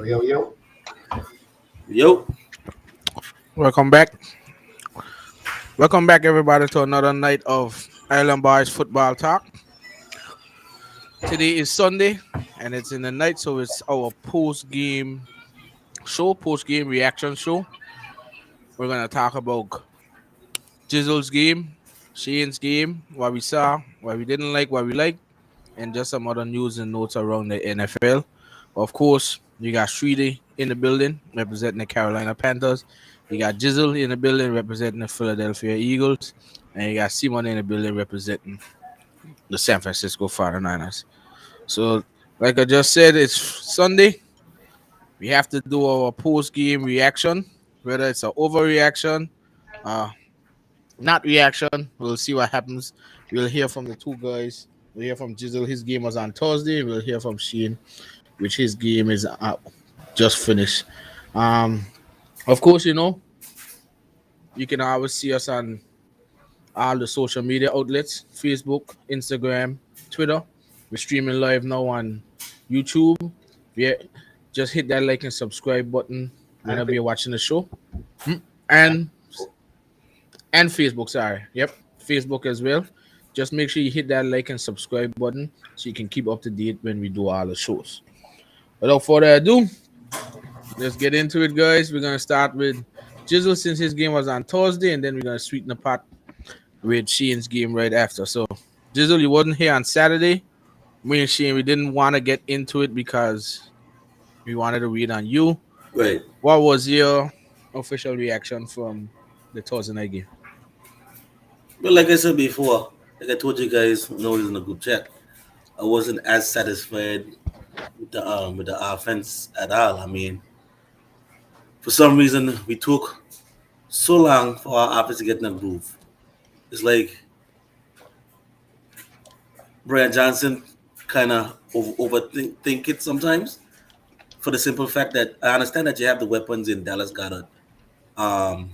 Yo. Yo. Welcome back. Welcome back, everybody, to another night of Island Boys Football Talk. Today is Sunday, and it's in the night, so it's our post-game show, post-game reaction show. We're going to talk about Jizzle's game, Shane's game, what we saw, what we didn't like, what we liked, and just some other news and notes around the NFL. Of course, you got Streety in the building representing the Carolina Panthers. You got Jizzle in the building representing the Philadelphia Eagles. And you got Simon in the building representing the San Francisco 49ers. So, like I just said, it's Sunday. We have to do our post-game reaction, whether it's an overreaction, uh, not reaction. We'll see what happens. We'll hear from the two guys. We'll hear from Jizzle. His game was on Thursday. We'll hear from Shane, which his game is just finished. Of course, you can always see us on all the social media outlets: Facebook, Instagram, Twitter. We're streaming live now on YouTube. Yeah, just hit that like and subscribe button whenever you're watching the show. And Facebook, sorry. Yep, Facebook as well. Just make sure you hit that like and subscribe button so you can keep up to date when we do all the shows. Without further ado, let's get into it, guys. We're gonna start with Jizzle since his game was on Thursday, and then we're gonna sweeten the pot with Shane's game right after. So, Jizzle, you wasn't here on Saturday. Me and Shane, we didn't want to get into it because we wanted to read on you. Right. What was your official reaction from the Thursday night game? Well, like I said before, like I told you guys, when I was in a group chat, I wasn't as satisfied with the offense at all. I mean, for some reason, we took so long for our offense to get in the groove. It's like Brian Johnson kind of overthink it sometimes. For the simple fact that I understand that you have the weapons in Dallas Goddard, um,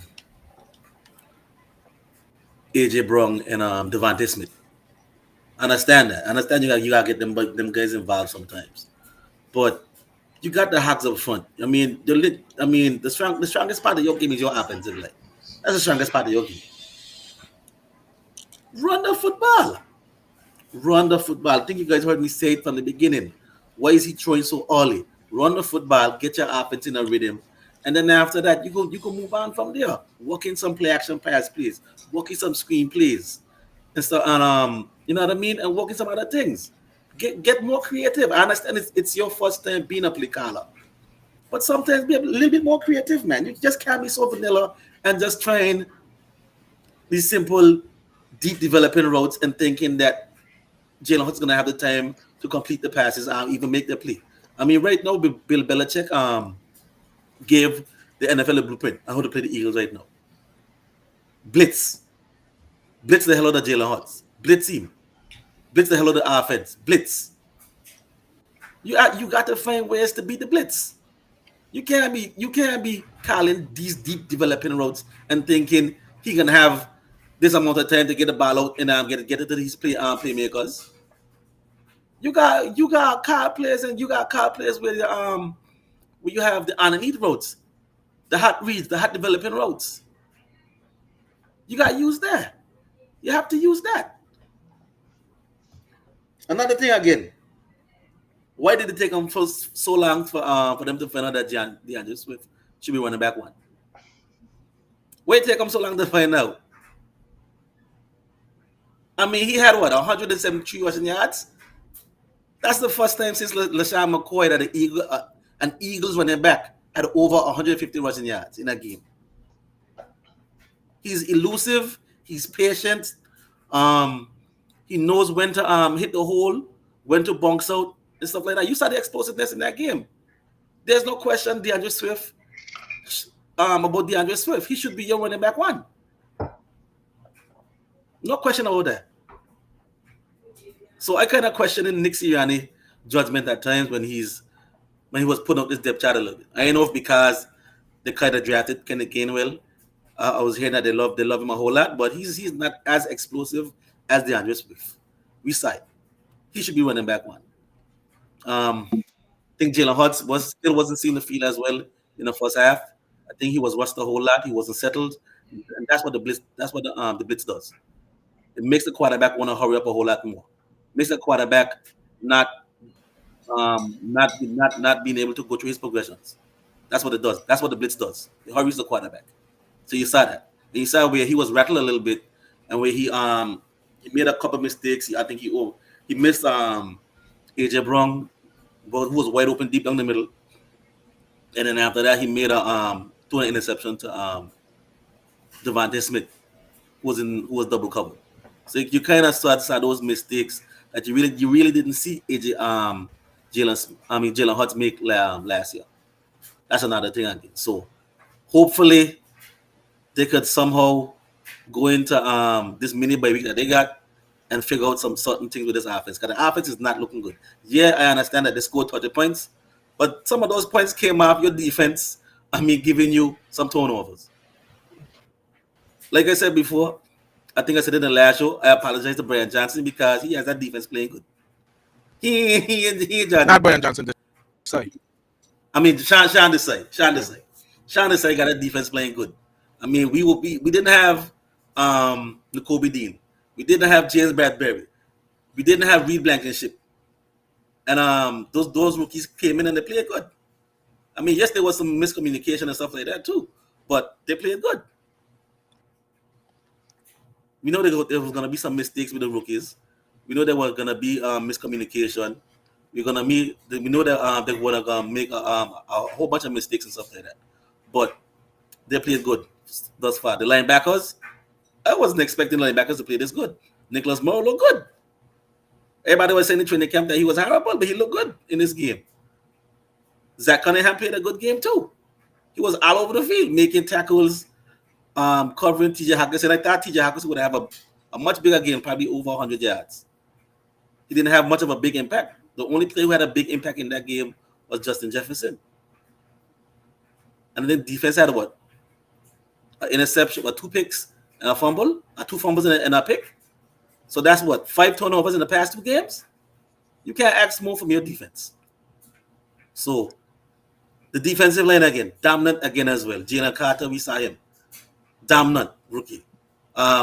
AJ Brown, and Devontae Smith. I understand that. I understand you got to get them guys involved sometimes, but you got the hacks up front. I mean, the strongest part of your game is your offensive line. That's the strongest part of your game. Run the football. Run the football. I think you guys heard me say it from the beginning. Why is he throwing so early? Run the football, get your offense in a rhythm, and then after that, you can move on from there. Work in some play action pass plays, work in some screen plays, and stuff, and you know what I mean, and work in some other things. Get more creative. I understand it's your first time being a play caller, but sometimes be a little bit more creative, man. You just can't be so vanilla and just trying these simple, deep developing routes and thinking that Jalen Hurts gonna have the time to complete the passes and even make the play. I mean, right now, Bill Belichick gave the NFL a blueprint on how to play the Eagles right now. Blitz the hell out of Jalen Hurts. Blitz him. Blitz the hell out of the offense. Blitz. You got to find ways to beat the blitz. You can't be calling these deep developing routes and thinking he can have this amount of time to get the ball out and get it to these playmakers. You got card players and you got card players where you have the underneath routes, the hot reads, the hot developing routes. You got to use that. You have to use that. Another thing again. Why did it take them so long for them to find out that DeAndre Swift should be running back one? Why did it take them so long to find out? I mean, he had 173 rushing yards. That's the first time since LaShawn McCoy that an Eagles running back had over 150 rushing yards in a game. He's elusive. He's patient. He knows when to hit the hole, when to bounce out, and stuff like that. You saw the explosiveness in that game. There's no question about DeAndre Swift. He should be your running back one. No question about that. So I kind of question Nick Sirianni judgment at times when he was putting up this depth chart a little bit. I don't know if because they kind of drafted Kenneth Gainwell. I was hearing that they love him a whole lot, but he's not as explosive as DeAndre Swift. We side. He should be running back one. Things think Jalen Hurts wasn't seeing the field as well in the first half. I think he was rushed a whole lot. He wasn't settled, and that's what the blitz does. It makes the quarterback want to hurry up a whole lot more. Makes the quarterback not not being able to go through his progressions. That's what it does. That's what the blitz does. It hurries the quarterback. So you saw that. And you saw where he was rattled a little bit, and where he made a couple mistakes. I think he missed AJ Brown, but who was wide open deep down the middle. And then after that, he made a threw an interception to Devontae Smith, who was double covered. So you kind of saw those mistakes that you really didn't see AJ Jalen Hurts make last year. That's another thing again. So hopefully they could somehow go into this mini bye week that they got and figure out some certain things with this offense. Because the offense is not looking good. Yeah, I understand that they scored 30 points, but some of those points came off your defense. Giving you some turnovers. Like I said before, I think I said in the last show, I apologize to Brian Johnson because he has that defense playing good. He Not Brian Johnson. Sorry. Sean Desai got a defense playing good. We didn't have N'Kobe Dean. We didn't have James Bradbury. We didn't have Reed Blankenship. And those rookies came in and they played good. Yes, there was some miscommunication and stuff like that too, but they played good. We know there was going to be some mistakes with the rookies. We know there was going to be miscommunication. We know that they were going to make a whole bunch of mistakes and stuff like that. But they played good thus far. The linebackers, I wasn't expecting linebackers to play this good. Nicholas Moore looked good. Everybody was saying in training camp that he was horrible, but he looked good in this game. Zach Cunningham played a good game too. He was all over the field, making tackles, covering TJ Hawkinson. I thought TJ Hawkinson would have a much bigger game, probably over 100 yards. He didn't have much of a big impact. The only player who had a big impact in that game was Justin Jefferson. And then defense had what? An interception, 2 picks and a fumble, 2 fumbles and a pick. So that's what? 5 turnovers in the past 2 games? You can't ask more from your defense. So the defensive line again, dominant again as well. Jalen Carter, we saw him. Dominant rookie.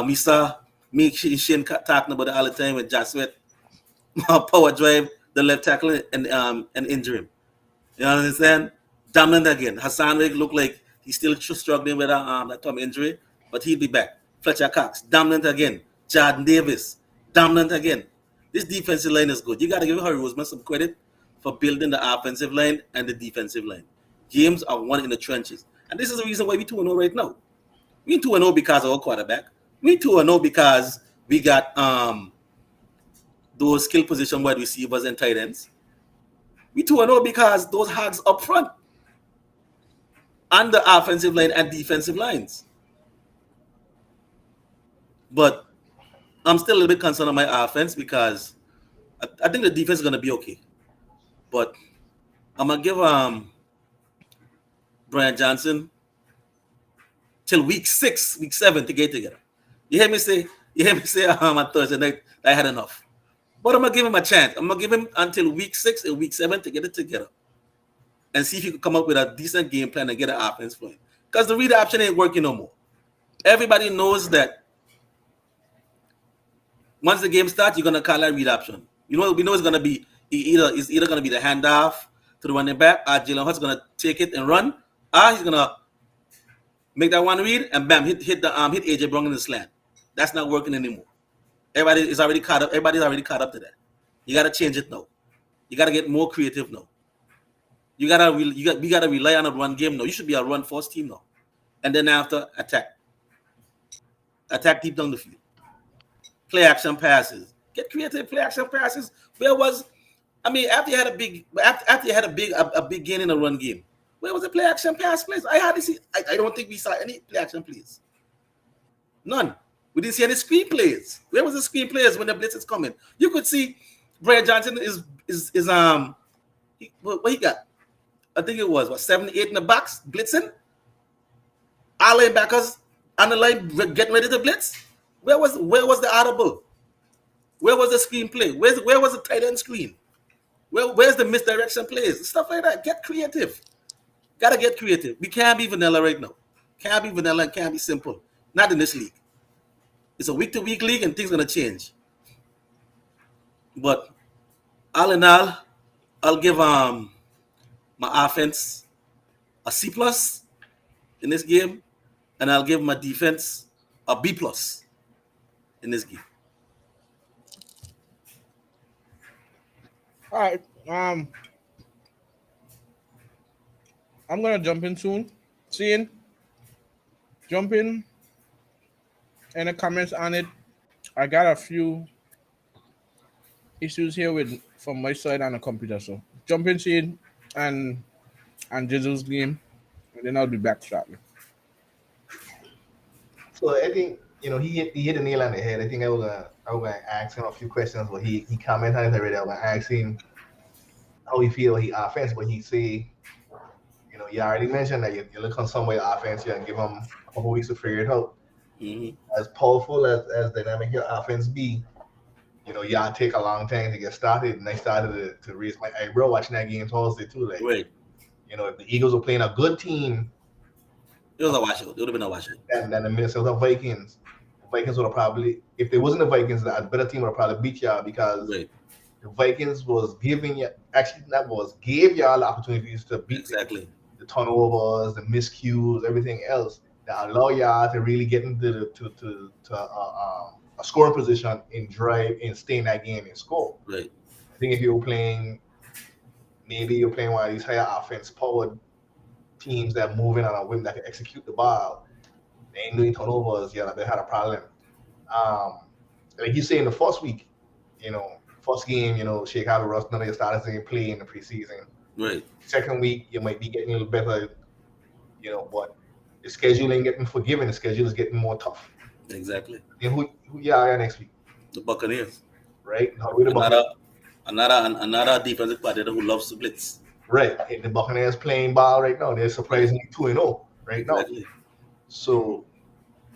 We saw me Shane talking about it all the time with Josh Sweat. Power drive, the left tackle and injure him. You understand? Dominant again. Hassan Reddick looked like he's still struggling with that thumb injury, but he'll be back. Fletcher Cox, dominant again. Jordan Davis, dominant again. This defensive line is good. You got to give Harry Roseman some credit for building the offensive line and the defensive line. Games are won in the trenches. And this is the reason why we're 2-0 right now. We're 2-0 because of our quarterback. We're 2-0 because we got those skill position wide receivers and tight ends. We're 2-0 because those hogs up front on the offensive line and defensive lines. But I'm still a little bit concerned on my offense because I think the defense is going to be okay. But I'm going to give Brian Johnson till week 6, week 7 to get together. You hear me say on Thursday night, I had enough. But I'm going to give him a chance. I'm going to give him until week 6 and week 7 to get it together and see if he could come up with a decent game plan and get an offense for him. Because the read option ain't working no more. Everybody knows that once the game starts, you're going to call that read option. We know it's going to be either going to be the handoff to the running back, or Jalen Hurts going to take it and run, or he's going to make that one read and bam, hit AJ Brown in the slant. That's not working anymore. Everybody's already caught up to that. You got to change it now. You got to get more creative now. We got to rely on a run game now. You should be a run first team now. And then after, attack. Attack deep down the field. Play action passes. Get creative. Play action passes. After you had a big gain in the run game, where was the play action pass plays? I don't think we saw any play action plays. None. We didn't see any screen plays. Where was the screen plays when the blitz is coming? You could see Brian Johnson what he got? I think it was 7, 8 in the box blitzing. Our linebackers on the line getting ready to blitz. Where was the audible? Where was the screen play? Where was the tight end screen? Where's the misdirection plays? Stuff like that. Get creative. Gotta get creative. We can't be vanilla right now. Can't be vanilla and can't be simple. Not in this league. It's a week to week league and things gonna change. But all in all, I'll give my offense a C plus in this game, and I'll give my defense a B plus in this game. All right. I'm gonna jump in soon. Seeing, jump in. Any comments on it? I got a few issues here with from my side on the computer. So jump in, seeing, and Jesus' game, and then I'll be back shortly. So I think he hit the nail on the head. I think I was gonna ask him a few questions, but he commented on it already. I was gonna ask him how he feel he offense, but he say, you already mentioned that you look on some way offense, you and give him a couple weeks to figure it out. Mm-hmm. As powerful as dynamic your offense be, y'all take a long time to get started, and I started to raise my eyebrow watching that game Thursday too. Like, Right. if the Eagles were playing a good team, It was a washout. It would have been a washout. than the Minnesota Vikings, the Vikings would have probably, if they wasn't the Vikings, a better team would have probably beat y'all because Right. the Vikings was giving you actually that was gave y'all the opportunities to beat Exactly. the turnovers, the miscues, everything else that allow y'all to really get into a scoring position and drive and stay in that game and score. Right. I think if maybe you're playing one of these higher offense powered teams that moving on a whim that can execute the ball, they ain't doing turnovers. Yeah, they had a problem. Like you say in the first week, first game, Shake Harvey Russ, none of your starters didn't play in the preseason. Right. Second week, you might be getting a little better, but the schedule ain't getting forgiving. The schedule is getting more tough. Exactly. And who y'all are next week, The Buccaneers. right? How we the Buccaneers? Another defensive coordinator who loves to blitz. Right. And the Buccaneers playing ball right now. They're surprisingly 2-0 right now. Exactly. So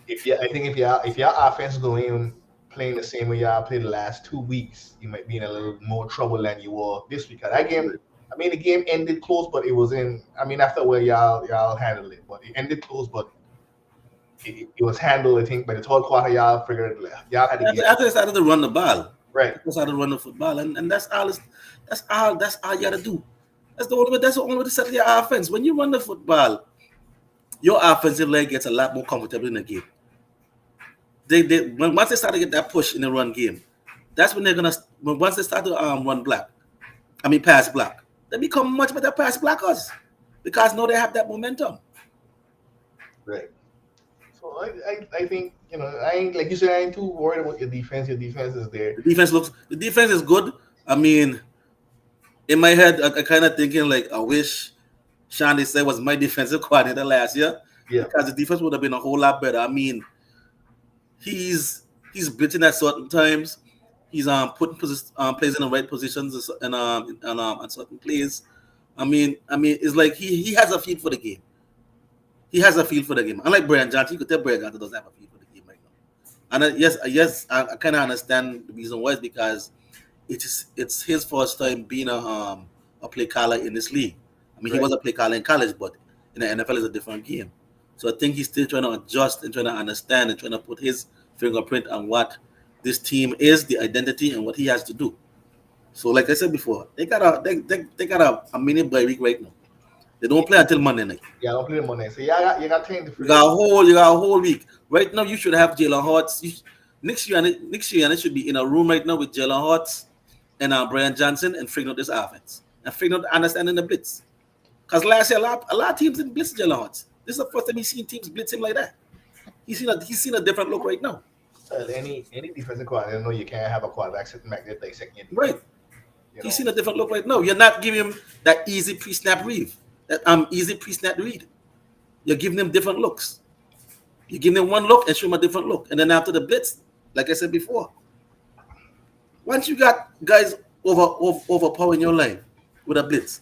if your offense is going playing the same way y'all played the last 2 weeks, you might be in a little more trouble than you were this week. That game, the game ended close, but it was after where y'all handled it, but it ended close, but it was handled. I think by the third quarter, y'all figured y'all had to get. After they started to run the ball, Right. they started to run the football, and that's all you gotta do. That's the only way to settle your offense. When you run the football, your offensive leg gets a lot more comfortable in the game. Once they start to get that push in the run game, that's when once they start to pass block, they become much better pass blockers because now they have that momentum. Right. So I think I ain't, like you said, I ain't too worried about your defense. Your defense is there. The defense is good. In my head, I kind of thinking like I wish Sean Desai was my defensive coordinator last year. Yeah. Because the defense would have been a whole lot better. He's blitzing at certain times. He's putting plays in the right positions and on certain plays. It's like he has a feel for the game. He has a feel for the game. Unlike Brian Johnson, you could tell Brian Johnson doesn't have a feel for the game right now. And yes, I kind of understand the reason why. It's because it's his first time being a play caller in this league. He was a play caller in college, but in the NFL is a different game. So I think he's still trying to adjust and trying to understand and trying to put his fingerprint on what this team is, the identity, and what he has to do. So, like I said before, they got a mini bye week right now. They don't play until Monday night. Yeah, don't play Monday. So you got time to You got a whole week. Right now, you should have Jalen Hurts. Next year, and it should be in a room right now with Jalen Hurts and Brian Johnson and figuring out this offense and figuring out understanding the blitz. Because last year, a lot of teams didn't blitz Jalen Hurts. This is the first time he's seen teams blitz him like that. He's seen a different look right now. Any defensive coordinator know you can't have a quarterback sitting back there dissecting your defense. Right. He's seen a different look right now. You're not giving him that easy pre-snap read. Easy pre-snap read. You're giving him different looks. You give them one look and show him a different look. And then after the blitz, like I said before, once you got guys overpowering your line with a blitz,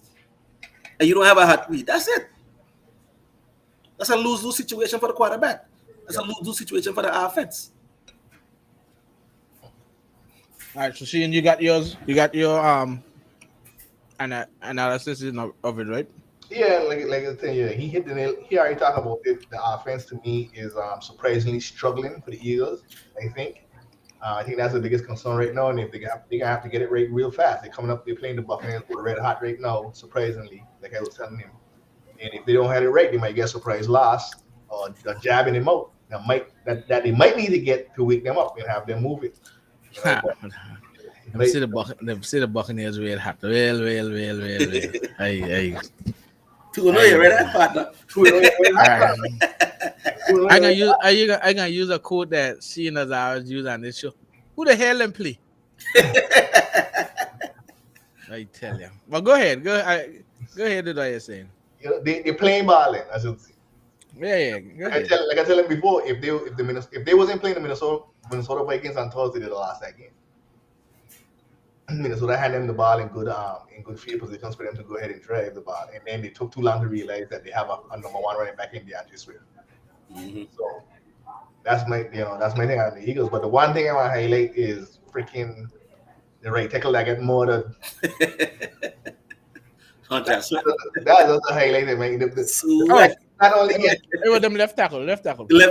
and you don't have a hot read, that's it. That's a lose-lose situation for the quarterback. That's a lose-lose situation for the offense. All right, so seeing you got yours, you got your analysis of it, right? Yeah, like I said, yeah, he hit the nail. He already talked about it. The offense to me is surprisingly struggling for the Eagles. I think. I think that's the biggest concern right now, and if they're gonna have to get it right real fast. They're coming up. They're playing the Buccaneers with red hot right now. Surprisingly, like I was telling him, and if they don't have it right, they might get a surprise loss or jabbing them out. That they might need to get to wake them up and have them move it. You know, but Them like, see the Buccaneers real hot. Well. Hey. To know you right, partner. Alright. I gonna use a quote that seeing as I was using on this show. Who the hell them play? I tell you. Well, go ahead. Go ahead. Do what you're saying. you know, they're playing balling. I should say. Yeah. Go ahead. I tell him before, if they wasn't playing the Minnesota Vikings on Thursday, they'd lost that game. Minnesota had them the ball in good field positions for them to go ahead and drive the ball, and then they took too long to realize that they have a number one running back in DeAndre Swift. Mhm. So that's my thing on the Eagles. But the one thing I want to highlight is freaking the right tackle that get more than Hunter Swift. that's the highlight. I mean, Swift. not only get It was them left tackle. Left tackle. yeah,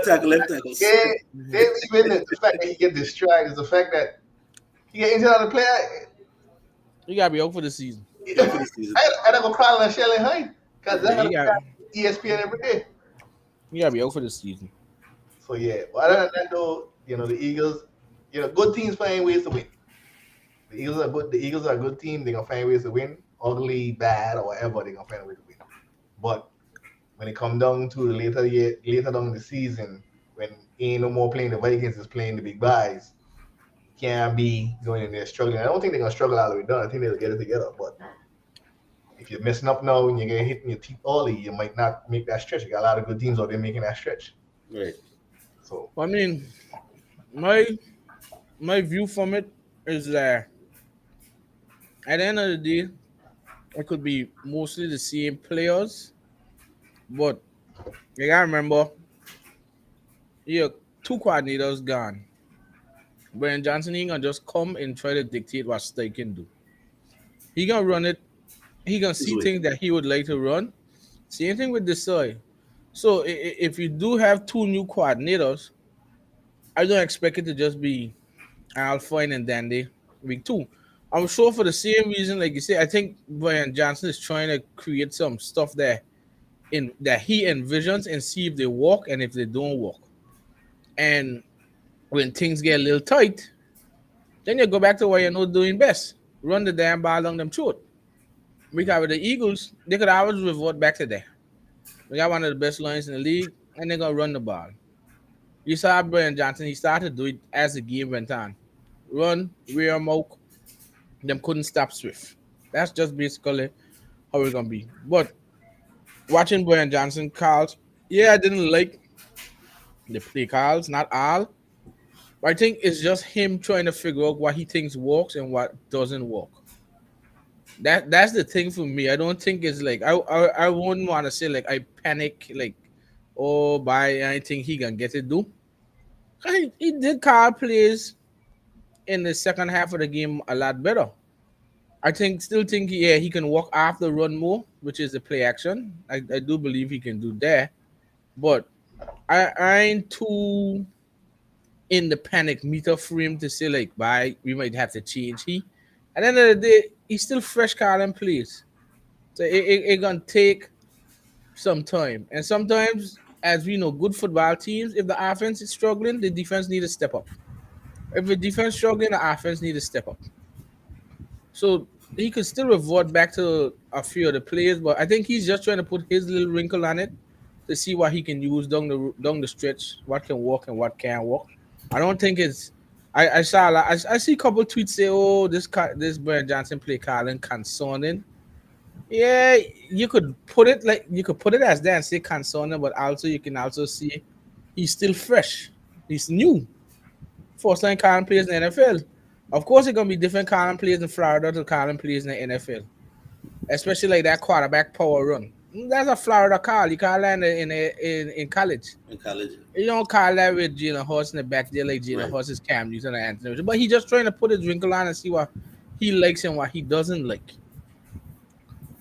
even the fact that he get destroyed is the fact that he get injured on the player. You gotta be out for the season. Yeah, for this season. I don't go cry on Shelley Hyde because Yeah, that's ESPN every day. You gotta be out for the season. So yeah, but other than that though, the Eagles, good teams find ways to win. The Eagles are good. The Eagles are a good team. They're gonna find ways to win. Ugly, bad, or whatever, they're gonna find a way to win. But when it comes down to the later down in the season, when ain't no more playing the Vikings, is playing the big guys, can't be going in there struggling. I don't think they're gonna struggle all the way down. I think they'll get it together. But if you're messing up now and you're getting hit in your teeth early, you might not make that stretch. You got a lot of good teams out there making that stretch. Right. So I mean, my view from it is that at the end of the day, it could be mostly the same players, but you gotta remember, two coordinators gone. Brian Johnson ain't gonna just come and try to dictate what they can do. He gonna run it. He gonna see Easily. things that he would like to run. Same thing with Desai. So if you do have two new coordinators, I don't expect it to just be all fine and dandy week 2. I'm sure for the same reason, like you say, I think Brian Johnson is trying to create some stuff that he envisions and see if they work and if they don't work. And when things get a little tight, then you go back to what you're doing best. Run the damn ball down them throat. Because with the Eagles, they could always revert back to that. We got one of the best lines in the league, and they're gonna run the ball. You saw Brian Johnson, he started to do it as the game went on. Run, rear moke, them couldn't stop Swift. That's just basically how it's gonna be. But watching Brian Johnson calls, I didn't like the play calls, not all. But I think it's just him trying to figure out what he thinks works and what doesn't work. That's the thing for me. I don't think it's like I wouldn't want to say like I panic like by I think he can get it do. He did call plays in the second half of the game a lot better. I still think he can walk off the run more, which is the play action. I do believe he can do that, but I ain't too in the panic meter frame to say like we might have to change. At the end of the day, he's still fresh calling plays. So it gonna take some time. And sometimes, as we know, good football teams, if the offense is struggling, the defense need to step up. If the defense struggling, the offense need to step up. So he could still revert back to a few of the plays, but I think he's just trying to put his little wrinkle on it to see what he can use down the stretch, what can work and what can't work. I don't think it's. I saw a lot, I see a couple tweets say, "Oh, this Brian Johnson play calling concerning." Yeah, you could put it as that and say concerning, but also you can also see he's still fresh. He's new. First line calling players in the NFL. Of course, it's gonna be different calling players in Florida to calling players in the NFL, especially like that quarterback power run. That's a Florida call. You call that in college. In college. You don't call that with Jalen Hurts in the back there like Jalen Hurts is Cam Newton and Anthony. But he's just trying to put his wrinkle on and see what he likes and what he doesn't like.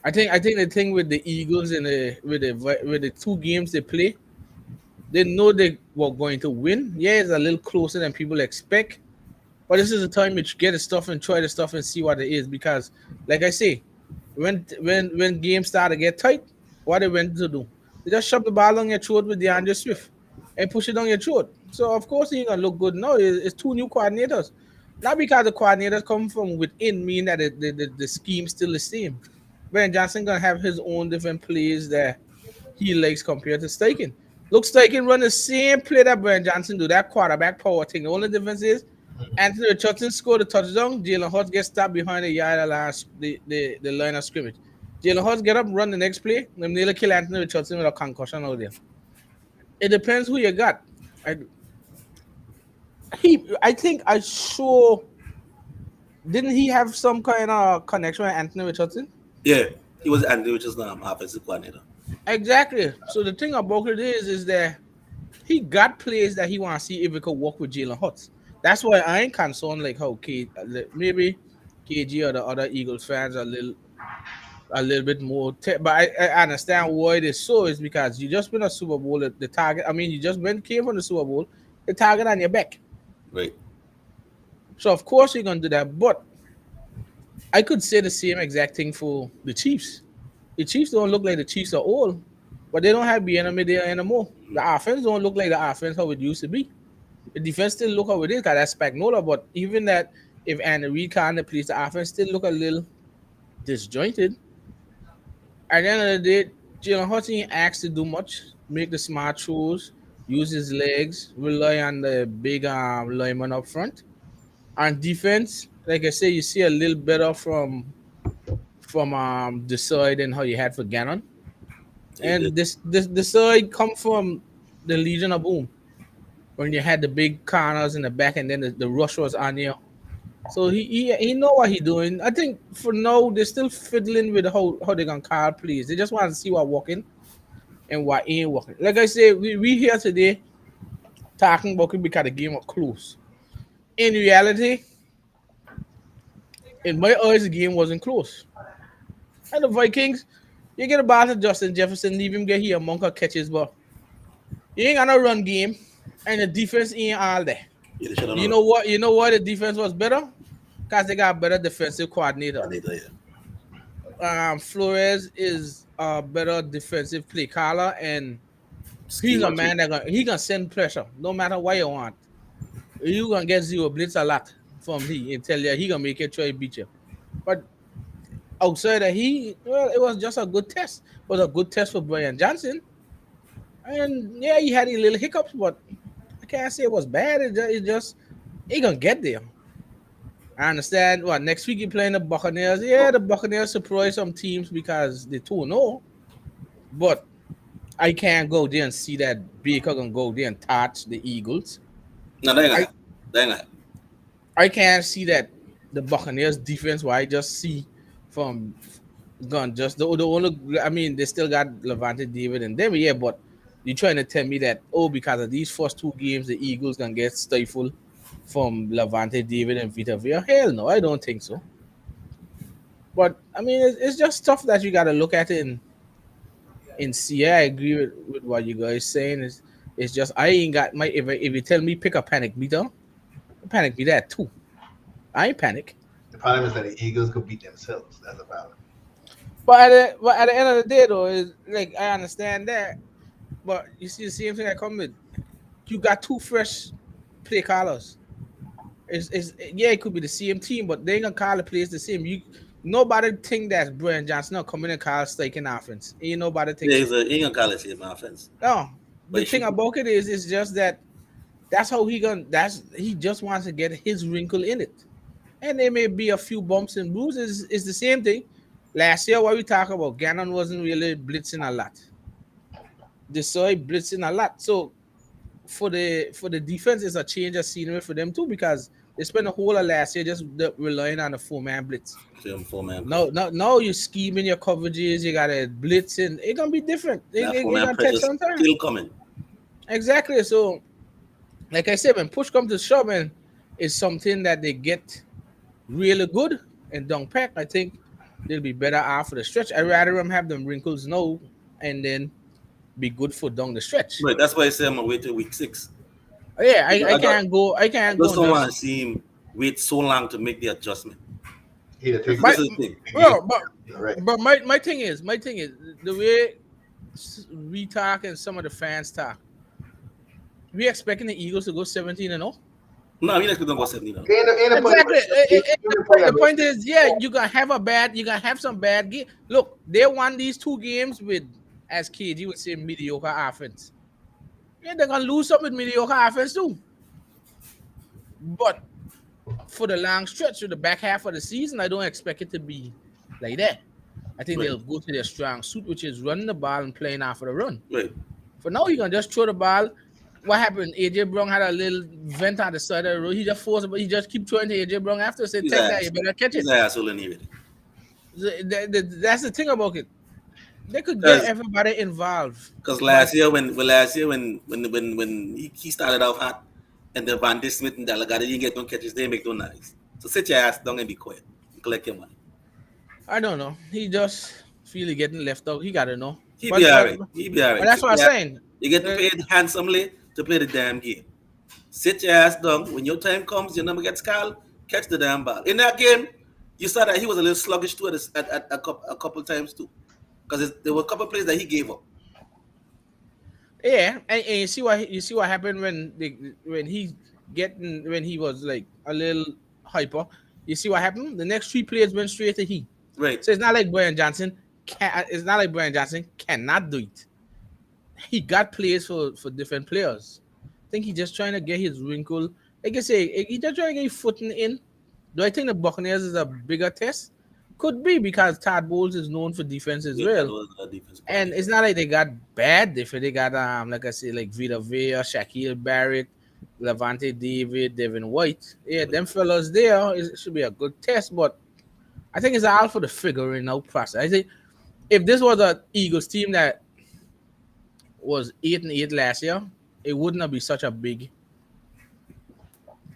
I think the thing with the Eagles and with the two games they play, they know they were going to win. Yeah, it's a little closer than people expect, but this is the time you get the stuff and try the stuff and see what it is. Because, like I say, when games start to get tight, what they went to do? They just shove the ball down your throat with DeAndre Swift and push it down your throat. So of course he ain't gonna look good. No, it's two new coordinators. Not because the coordinators come from within, mean that the scheme's still the same. Brian Johnson gonna have his own different plays that he likes compared to Steichen. Look, Steichen run the same play that Brian Johnson do, that quarterback power thing. The only difference is Anthony Richardson scored a touchdown. Jalen Hurts gets stopped behind the yard of the line of scrimmage. Jalen Hurts get up, run the next play, and nearly kill Anthony Richardson with a concussion out there. It depends who you got. I, I think I sure didn't he have some kind of connection with Anthony Richardson? Yeah, he was Andy, which is now offensive coordinator. Exactly. So the thing about it is that he got plays that he want to see if he could work with Jalen Hurts. That's why I ain't concerned like how maybe KG or the other Eagles fans are a little bit more. But I understand why it is so is because you just win a Super Bowl. The target. I mean, you just came from the Super Bowl. The target on your back. Right. So of course you're gonna do that. But I could say the same exact thing for the Chiefs. The Chiefs don't look like the Chiefs are old, but they don't have Bieniemy there anymore. The offense don't look like the offense how it used to be. The defense still look how it is because that's Spagnuolo. But even that, if Andy Reid can't please, the offense still look a little disjointed. At the end of the day, Jalen Hurts ain't asked to do much. Make the smart throws, use his legs, rely on the big lineman up front. On defense, like I say, you see a little better from the side than how you had for Gannon. And this side come from the Legion of Boom when you had the big corners in the back and then the rush was on you. So he know what he doing. I think for now they're still fiddling with how they gonna call plays. They just want to see what working and what ain't working. Like I say, we here today talking about it because the game was close. In reality, in my eyes, the game wasn't close. And the Vikings, you get a ball to Justin Jefferson, leave him get here monk or catches, but you ain't got no run game, and the defense ain't all there. Yeah, You know what? You know why the defense was better? Because they got better defensive coordinator. Flores is a better defensive play caller, and he's a man he gonna send pressure no matter what you want. You gonna get zero blitz a lot from he and tell you he gonna make it try to beat you. But outside of it was just a good test. It was a good test for Brian Johnson. And yeah, he had a little hiccups, but I can't say it was bad. It just he gonna get there. I understand. What next week you playing the Buccaneers? Yeah, the Buccaneers surprise some teams because they 2-0. But I can't go there and see that Baker gonna go there and touch the Eagles. No, they ain't. I can't see that the Buccaneers defense. What I just see from gun just the only. I mean, they still got Levante David and them, yeah. But you're trying to tell me that because of these first two games, the Eagles gonna get stifled from Levante David and Vita Vea? Hell no, I don't think so. But I mean, it's just stuff that you got to look at it and see. I agree with what you guys saying. It's just I ain't got my if you tell me pick a panic meter, panic meter at 2. I ain't panic. The problem is that the Eagles could beat themselves. That's the problem. But at the end of the day, though, is like I understand that. But you see the same thing I come with. You got 2 fresh play callers. Yeah, it could be the same team, but they ain't gonna call the plays the same. Nobody think that Brian Johnson will come in and call Steichen offense. Ain't nobody think. Yeah, he ain't gonna call it same offense. No, the thing about it is just that that's how he just wants to get his wrinkle in it, and there may be a few bumps and bruises. It's the same thing. Last year, what we talk about, Gannon wasn't really blitzing a lot. This year, blitzing a lot. So for the defense, it's a change of scenery for them too because they spent the whole of last year just relying on the 4-man blitz. Now you're scheming your coverages. You got a blitz, and it's gonna be different. It's gonna take some time. Still coming. Exactly. So, like I said, when push comes to shove, and it's something that they get really good and don't pack. I think they'll be better after the stretch. I'd rather them have them wrinkles now and then be good for down the stretch. Right, that's why I say I'm gonna wait till week 6. Yeah, I I can't go. I can't go just and don't want to just. see him wait so long to make the adjustment. He This, take My, this is the thing. well, right. but my thing is the way we talk and some of the fans talk. We expecting the Eagles to go 17-0. No, I mean, like, don't go 17 now. Ain't a point. Exactly. The point is, yeah, you gonna have some bad game. Look, they won these 2 games with, as KG would say, mediocre offense. Yeah, they're gonna lose some with mediocre offense too. But for the long stretch, of the back half of the season, I don't expect it to be like that. I think Right. they'll go to their strong suit, which is running the ball and playing after the run. Right. For now, you're gonna just throw the ball. What happened? AJ Brown had a little vent at the side of the road. He just forced it, but he just keep throwing to AJ Brown after. Say, He's take an that, you better catch He's it. an asshole anyway. That's the thing about it. They could Because get everybody involved. last year when he started off hot and the Van Dis Smith and Delgado didn't get no catches, they make no noise. So sit your ass down and be quiet. Collect your money. I don't know. He just feel he getting left out. He gotta know. He be all right. He be all right. But that's what I'm saying. You get paid handsomely to play the damn game. Sit your ass down. When your time comes, your number gets called, catch the damn ball. In that game, you saw that he was a little sluggish too at a couple times too. Because there were a couple plays that he gave up. Yeah, and you see what happened when he was like a little hyper. You see what happened? The next 3 players went straight to he. Right. So it's not like Brian Johnson cannot do it. He got plays for different players. I think he's just trying to get his wrinkle. Like I say, he just trying to get his footing in. Do I think the Buccaneers is a bigger test? Could be because Todd Bowles is known for defense as well. And it's not like they got bad defense. They got like I say, like Vita Vea, Shaquille Barrett, Levante David, Devin White. Yeah, them fellas there. It should be a good test, but I think it's all for the figuring out process. I think if this was an Eagles team that was 8-8 last year, it wouldn't be such a big.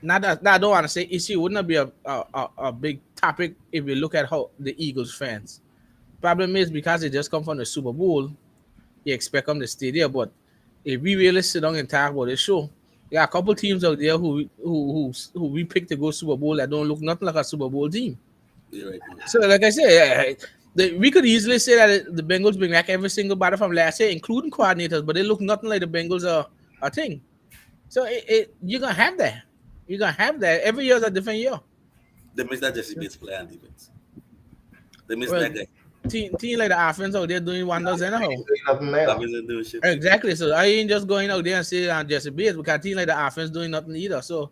Not that I don't want to say issue. It wouldn't be a big topic if you look at how the Eagles fans. Problem is because they just come from the Super Bowl, you expect them to stay there. But if we really sit down and talk about this show, there are a couple teams out there who we picked to go Super Bowl that don't look nothing like a Super Bowl team. Right. So, like I said, we could easily say that the Bengals bring back every single batter from last year, including coordinators, but they look nothing like the Bengals are a thing. So you're gonna have that. You're gonna have that. Every year is a different year. They miss that Jesse Bates play on defense. They miss Well, that guy. Team like the offense out there doing wonders anyhow. Nothing there. That doesn't do shit. Exactly. So I ain't just going out there and saying I'm Jesse Bates because team like the offense doing nothing either. So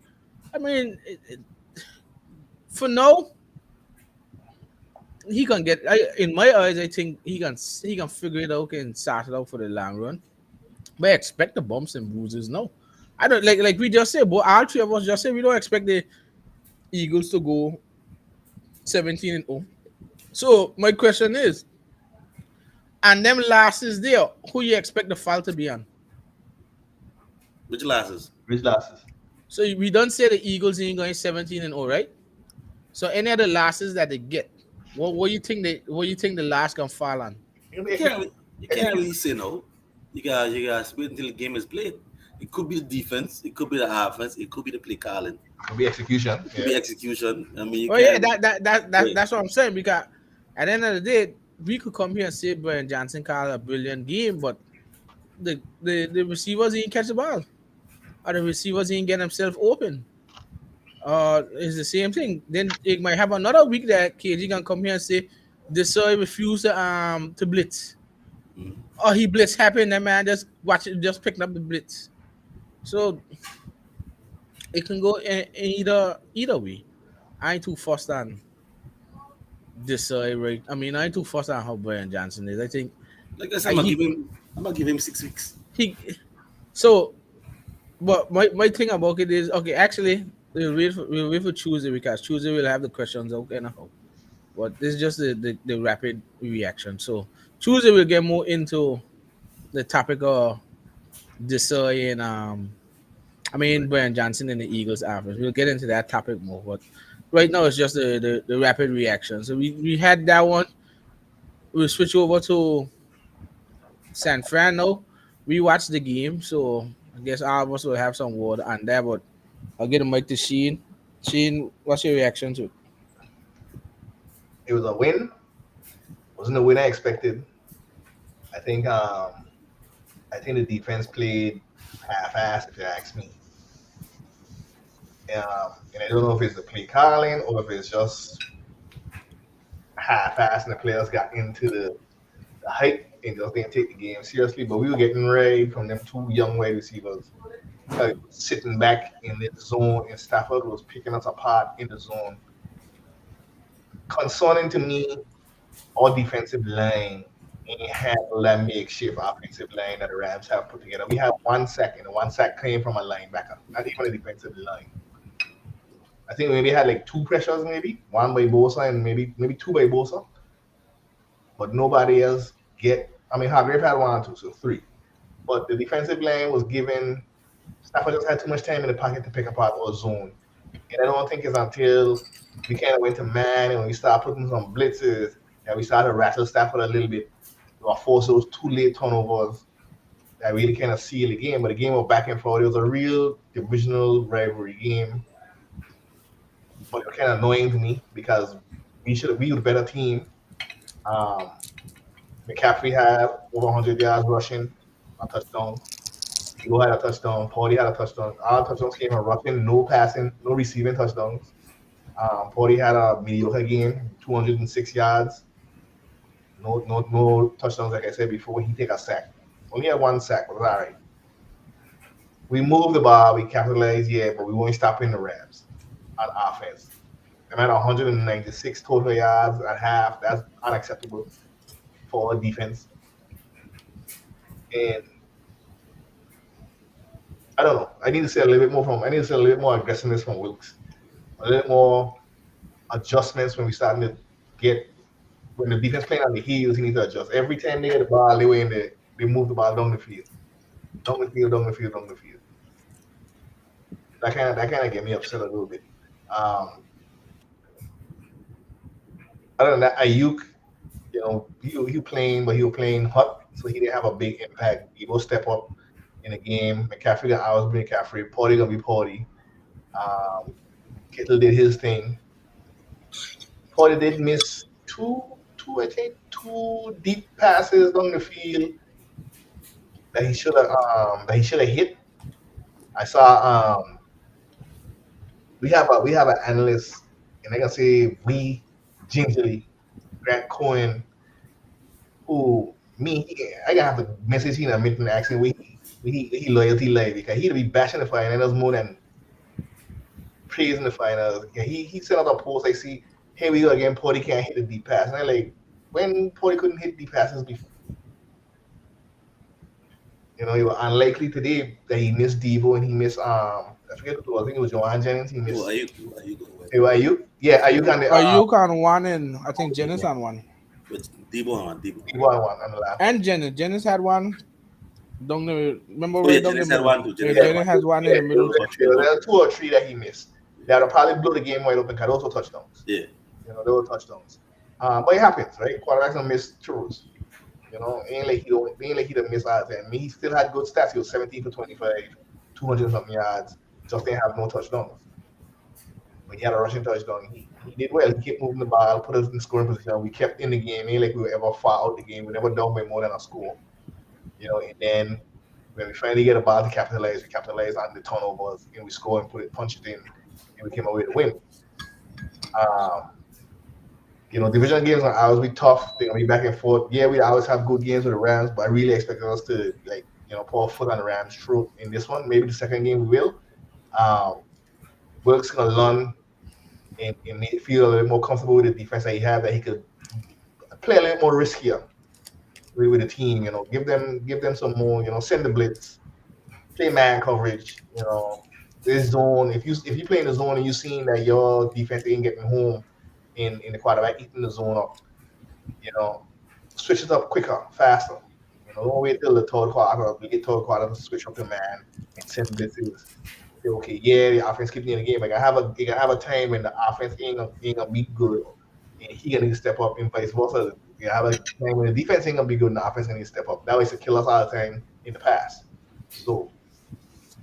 I mean, for now, he can get. In my eyes, I think he can figure it out and start it out for the long run. But I expect the bumps and bruises. No, I don't like we just said. But all 3 of us just said we don't expect the Eagles to go 17-0. So my question is, and them losses there, who you expect the fall to be on? Which losses? Which losses? So we don't say the Eagles ain't going 17-0, right? So any of the losses that they get, what you think the last can fall on? You can't really say no. You got wait until the game is played. It could be the defense, it could be the offense, it could be the play calling, It'll be execution. it could be execution. I mean, That's what I'm saying, because at the end of the day, we could come here and say Brian Johnson called a brilliant game, but the receivers ain't catch the ball, or the receivers ain't get themselves open. It's the same thing. Then it might have another week that KG can come here and say this refused to blitz. Or he blitz happened and man just picking up the blitz. So it can go in either way. I ain't too fussed on this right. I mean, I ain't too fussed on how Brian Johnson is. I think like I said, I'm gonna give him 6 weeks. But my thing about it is okay, actually we'll wait for Tuesday because Tuesday we'll have the questions out anyhow. But this is just the rapid reaction. So Tuesday we'll get more into the topic of Desai and Brian Johnson and the Eagles offense. We'll get into that topic more. But Right now, it's just the rapid reaction. So we had that one. We switch over to San Fran now. We watched the game, so I guess all of us will have some word on that. But I'll get the mic to Sheen. Sheen, what's your reaction to it? It was a win. Wasn't the win I expected. I think I think the defense played half-assed, if you ask me. And I don't know if it's the play calling or if it's just half-assed and the players got into the hype and just didn't take the game seriously. But we were getting ready from them two young wide receivers sitting back in the zone, and Stafford was picking us apart in the zone. Concerning to me, our defensive line ain't handle that makeshift offensive line that the Rams have put together. We have 1 sack, and the 1 sack came from a linebacker, not even a defensive line. I think we maybe had like 2 pressures, maybe one by Bosa and maybe two by Bosa, but nobody else get. I mean, Hargrave had 1 or 2, so 3. But the defensive line was given. Stafford just had too much time in the pocket to pick apart our zone, and I don't think it's until we kind of went to man and we start putting some blitzes that we started to rattle Stafford a little bit. We were forced those 2 late turnovers that really kind of sealed the game. But the game was back and forth. It was a real divisional rivalry game. But it was kind of annoying to me because we were the better team. Um, McCaffrey had over 100 yards rushing, a touchdown. Debo had a touchdown. Paulie had a touchdown. All touchdowns came from rushing, no passing, no receiving touchdowns. Paulie had a mediocre game, 206 yards. No touchdowns, like I said before. He take a sack. Only had 1 sack, but it was all right. We moved the ball, we capitalized, yeah, but we weren't stopping the Rams on offense. They had 196 total yards at half. That's unacceptable for our defense. And I don't know. I need to see a little bit more aggressiveness from Wilkes. A little more adjustments when we starting to get when the defense playing on the heels, you need to adjust. Every time they get the ball, they were in there, they move the ball down the field. Down the field. That kind of get me upset a little bit. Other than that, Ayuk, he playing, but he was playing hot, so he didn't have a big impact. He will step up in the game. McCaffrey got hours with McCaffrey. Paulie gonna be Paulie. Kittle did his thing. Paulie did miss two deep passes down the field that he should have hit. I saw we have an analyst, and I can say we gingerly Grant Cohen, who I gotta have to message him and make an accent he loyalty live because he'd be bashing the finals more than praising the finals. Yeah, he sent out a post. I see, here we go again. Paulie can't hit the deep pass, and I like when Paulie couldn't hit deep passes before. He was unlikely today that he missed Debo and he missed I forget who it was. I think it was Joanne Jennings. He missed. Ayuk? Yeah, Ayuk on the. Ayuk on one, and I think Jennings on one. Debo on one on the left. And Jennings had one. Don't know. Remember where Jennings had one too. Jennings has one in the middle. There are 2 or 3 that he missed. That will probably blow the game wide open because those were touchdowns. Yeah. They were touchdowns. But it happens, right? Quarterbacks don't miss throws. It ain't like he didn't miss all the time. He still had good stats. He was 17 for 25, 200 something yards. Just didn't have no touchdowns. But he had a rushing touchdown. He did well. He kept moving the ball, put us in scoring position. We kept in the game. Ain't like we were ever far out the game. We never down by more than a score. And then when we finally get a ball to capitalize, we capitalize on the turnovers and we score and punch it in, and we came away to win. Division games are always be tough. They're gonna be back and forth. Yeah, we always have good games with the Rams, but I really expected us to put a foot on the Rams' throat in this one. Maybe the second game we will. Wilkes gonna learn and feel a little more comfortable with the defense that he have, that he could play a little more riskier with the team. Give them some more. Send the blitz, play man coverage. This zone. If you play in the zone and you seeing that your defense ain't getting home in the quarterback eating the zone up, switch it up quicker, faster. Don't wait till the third quarter to switch up the man and send blitzes. say, okay, yeah, the offense keep in the game. Like you can have a time when the offense ain't gonna be good, and he gonna need to step up, and vice versa. You have a time when the defense ain't gonna be good, and the offense gonna need to step up. That was to kill us all the time in the past. So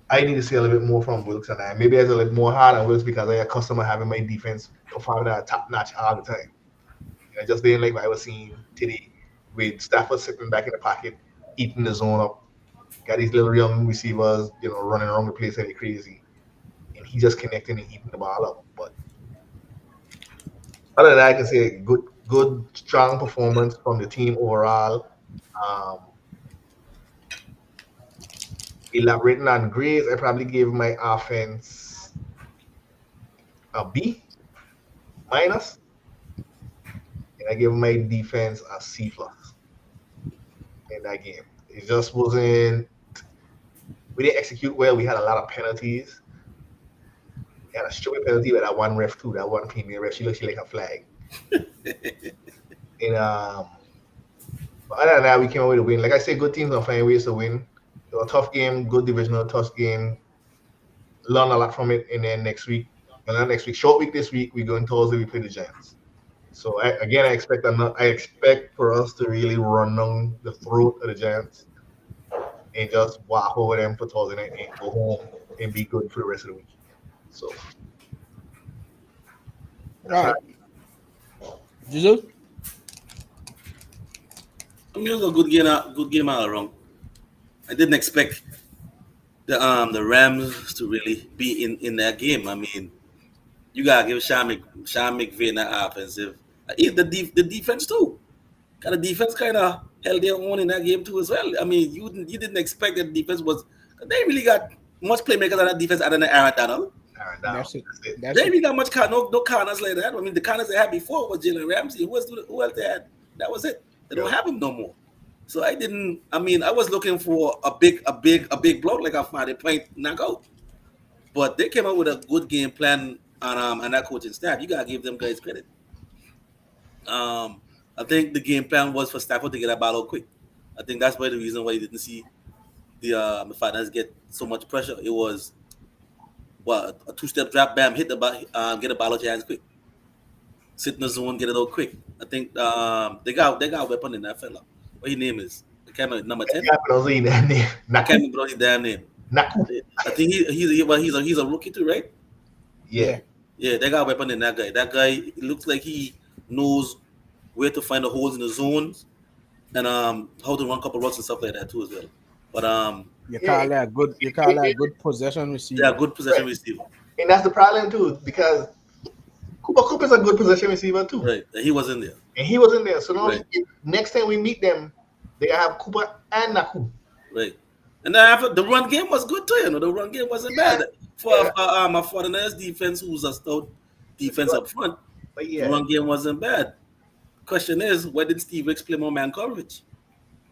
I need to see a little bit more from Wilkes, and maybe it's a little more hard on Wilkes because I accustomed to having my defense performing at top notch all the time. I just didn't like what I was seeing today with Stafford sitting back in the pocket, eating the zone up. Got these little young receivers, running around the place like crazy, and he just connecting and eating the ball up. But other than that, I can say good, strong performance from the team overall. Um, Elaborating on grades, I probably gave my offense a B minus, and I gave my defense a C plus in that game. It just wasn't. We didn't execute well. We had a lot of penalties. We had a stupid penalty with that one ref too. That one female ref. She looked like a flag. And but other than that, we came away to win. Like I said, good teams are finding ways to win. It was a tough game, good divisional, tough game. Learn a lot from it. And then next week, short week this week, we go in Thursday, we play the Giants. So I expect for us to really run down the throat of the Giants and just walk over them for Thursday night and go home and be good for the rest of the week. So, All right. Jesus? I mean, it was a good game all around. I didn't expect the Rams to really be in that game. I mean, you gotta give Sean McVay that offensive. The defense too. Kind of defense kind of held their own in that game too as well. I mean, you didn't expect that the defense was. They really got much playmakers on that defense other than Aaron Donald. That's it. They really got much no corners like that. I mean, the corners they had before was Jalen Ramsey. Who else they had? That was it. They don't have him no more. So I was looking for a big block like a 40-point knockout. But they came up with a good game plan on that coaching staff. You gotta give them guys credit. I think the game plan was for Stafford to get that ball out quick. I think that's why the reason why you didn't see the Finals get so much pressure. It was a two-step drop, bam, hit the ball, get the ball out your hands quick. Sit in the zone, get it out quick. I think they got a weapon in that fella. What his name is? I can't remember, number 10. I can't remember his damn name. I think he's a rookie too, right? Yeah. Yeah, they got a weapon in that guy. That guy looks like he knows where to find the holes in the zones and how to run a couple routes and stuff like that too as well. But you call that good possession receiver. Yeah, good possession receiver. And that's the problem too, because Cooper's a good possession receiver too. Right. He was in there. And he was in there. So now Right. next time we meet them, they have Cooper and Naku. Right. And then after the run game was good too, the run game wasn't bad. For a 49ers defense who's a stout defense up front, But the run game wasn't bad. Question is, why did Steve Ricks play more man coverage?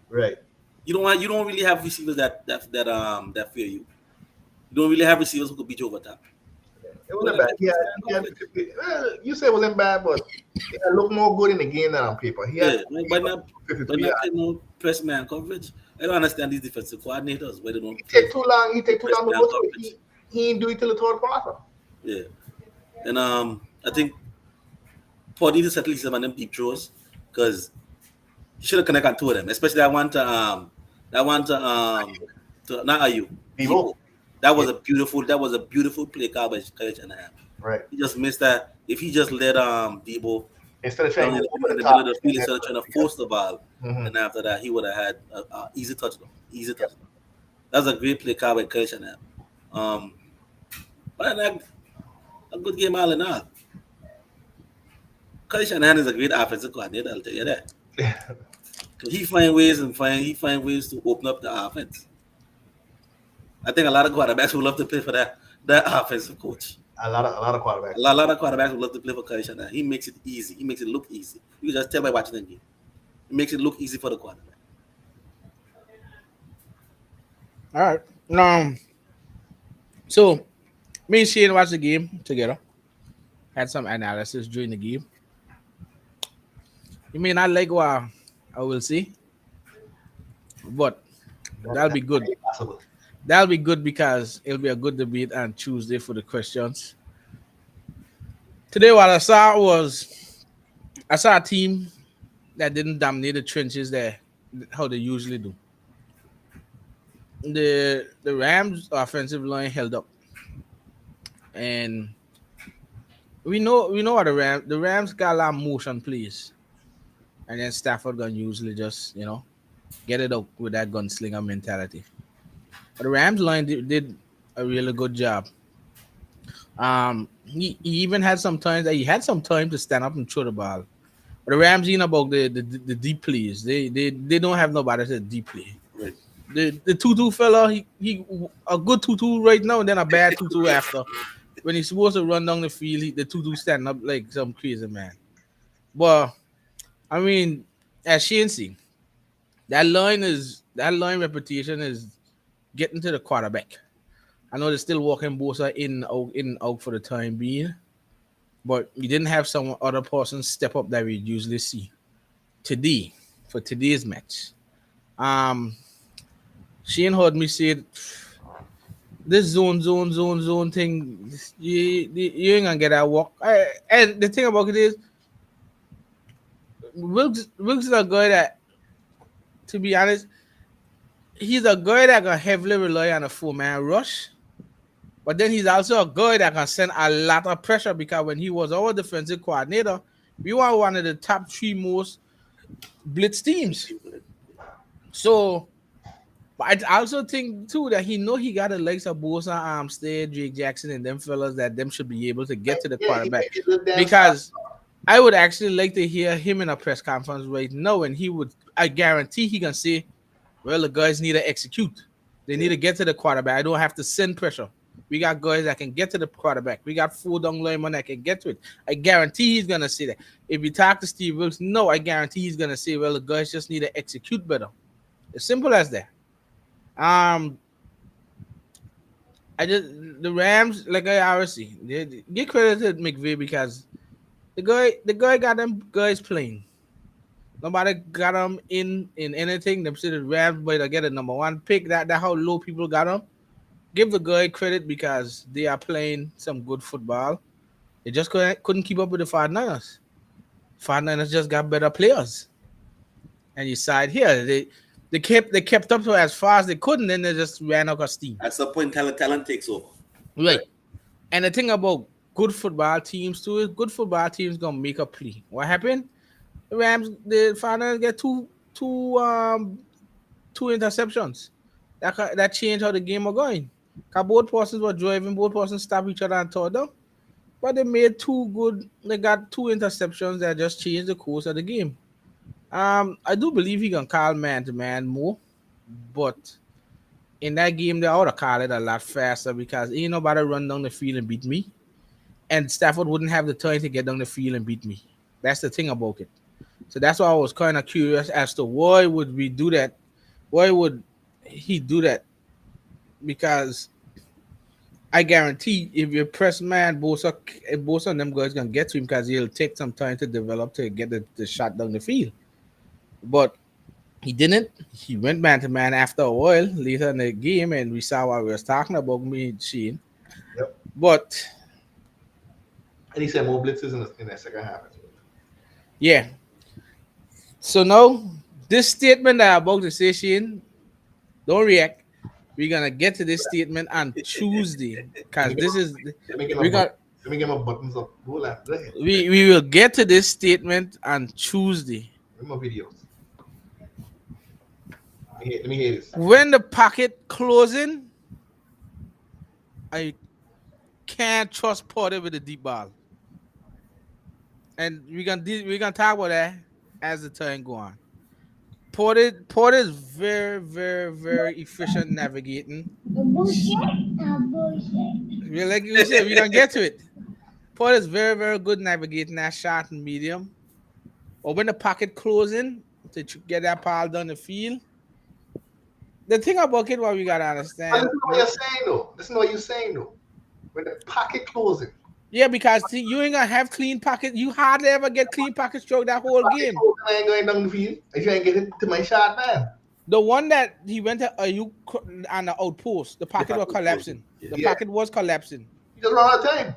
Right. You don't really have receivers that fear you. You don't really have receivers who could beat you over top. It wasn't bad. You say it wasn't bad, but it looked more good in the game than on paper. But not play no press man coverage. I don't understand these defensive coordinators why they don't. He take too long to go to it. He didn't do it till the third quarter. Yeah, and I think Paul needs to settle some of them deep throws because he should have connected on two of them, especially that one to not Ayu. Debo. That was a beautiful play call by Kyle Shanahan. Right. He just missed that. If he just let Debo instead of trying in the middle of the field instead of trying to force the ball, and after that he would have had an easy touchdown. That was a great play call by Kyle Shanahan. But a good game all in all. Kyle Shanahan is a great offensive coordinator, I'll tell you that. He find ways to open up the offense. I think a lot of quarterbacks would love to play for that offensive coach. A lot of quarterbacks. A lot of quarterbacks would love to play for Kyle Shanahan. He makes it easy. He makes it look easy. You can just tell by watching the game. It makes it look easy for the quarterback. All right. So me and Shane watched the game together. Had some analysis during the game. You may not like what I will see, but that'll be good. That'll be good because it'll be a good debate on Tuesday for the questions. Today, what I saw a team that didn't dominate the trenches there how they usually do. The Rams offensive line held up, and we know what the Rams got a lot of motion plays, and then Stafford gonna usually just get it up with that gunslinger mentality. But the Rams line did a really good job. He even had some times that he had some time to stand up and throw the ball. But the Rams, about the deep plays, they don't have nobody to deep play. Right. The tutu fella, he a good tutu right now, and then a bad tutu after. When he's supposed to run down the field, the tutu standing up like some crazy man. But I mean, as Shane see, that line reputation is getting to the quarterback. I know they're still walking Bosa in out for the time being, but you didn't have some other person step up that we usually see today for today's match. Um, Shane heard me say this zone thing. You ain't gonna get that walk. And the thing about it is, Wilkes is a guy that, to be honest, he's a guy that can heavily rely on a 4-man rush. But then he's also a guy that can send a lot of pressure because when he was our defensive coordinator, we were one of the top 3 most blitz teams. So, but I also think too that he got the likes of Bosa, Armstead, Drake Jackson, and them fellas that them should be able to get to the quarterback. Because I would actually like to hear him in a press conference right now, and I guarantee he can say, well, the guys need to execute. They need to get to the quarterback. I don't have to send pressure. We got guys that can get to the quarterback. We got 4 down linemen that can get to it. I guarantee he's going to say that. If you talk to Steve Wilkes, no, I guarantee he's going to say, well, the guys just need to execute better. As simple as that. The Rams, like I always see, they give credit to McVay because the guy got them guys playing. Nobody got them in anything. Them say the Rams might get a number 1 pick. That how low people got them. Give the guy credit because they are playing some good football. They just couldn't keep up with the 49ers. 49ers just got better players. And you side here, they kept up to as far as they could, and then they just ran out of steam. At some point, talent takes over. Right. And the thing about good football teams too is good football teams gonna make a play. What happened? The 49ers get two interceptions. That changed how the game was going. Because both persons were driving, both persons stopped each other and tore them. But they got 2 interceptions that just changed the course of the game. I do believe he can call man-to-man more, but in that game, they ought to call it a lot faster because ain't nobody run down the field and beat me. And Stafford wouldn't have the time to get down the field and beat me. That's the thing about it. So that's why I was kind of curious as to why would we do that? Why would he do that? Because I guarantee if you press man, Bosa and them guys gonna get to him because he'll take some time to develop to get the shot down the field. But he didn't. He went man to man after a while later in the game, and we saw what we was talking about, me and Shane. Yep. But and he said more blitzes in the second half. yeah. So now this statement that I'm about to say, Shane, don't react. We're gonna get to this statement on Tuesday because this is Let me get my buttons up. Go ahead. We will get to this statement on Tuesday. My videos. Let me hear this. When the pocket closing, I can't trust Porter with the deep ball, and we're gonna talk about that as the time go on. Porter is very, very, very efficient navigating. Like you said, we're gonna get to it. Porter is very, very good navigating that short and medium. Or when the pocket closing to get that ball down the field. The thing about it, what we gotta understand. Listen to what you're saying though. When the pocket closing. Yeah, because you ain't gonna have clean pocket. You hardly ever get clean pocket stroke that whole game. I ain't going down the field. If you ain't get it to my shot, man. The one that he went to you on the outpost, the pocket was pocket collapsing. was- The yeah. pocket was collapsing. He just ran out of time.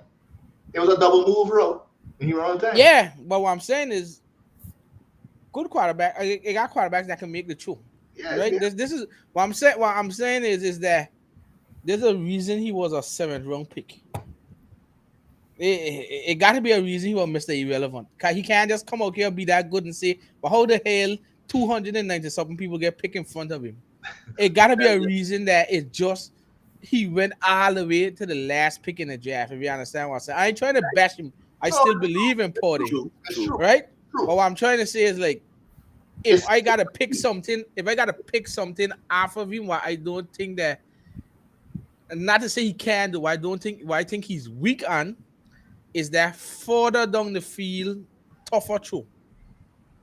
It was a double move route, and he ran out of time. Yeah, but what I'm saying is, good quarterback. You got quarterbacks that can make the throw. Yeah, Right. yeah. This is what I'm saying. What I'm saying is that there's a reason he was a 7th round pick. It got to be a reason he was Mr. Irrelevant. He can't just come out here be that good and say, "But how the hell 290 something people get picked in front of him?" It got to be a reason that it just he went all the way to the last pick in the draft. If you understand what I'm saying, I ain't trying to bash him. I still believe in Porty, True, That's true. true. right? True. But what I'm trying to say is like, if I gotta pick something off of him, what I don't think that, not to say he can do, what I think he's weak on, is that further down the field, tougher throw.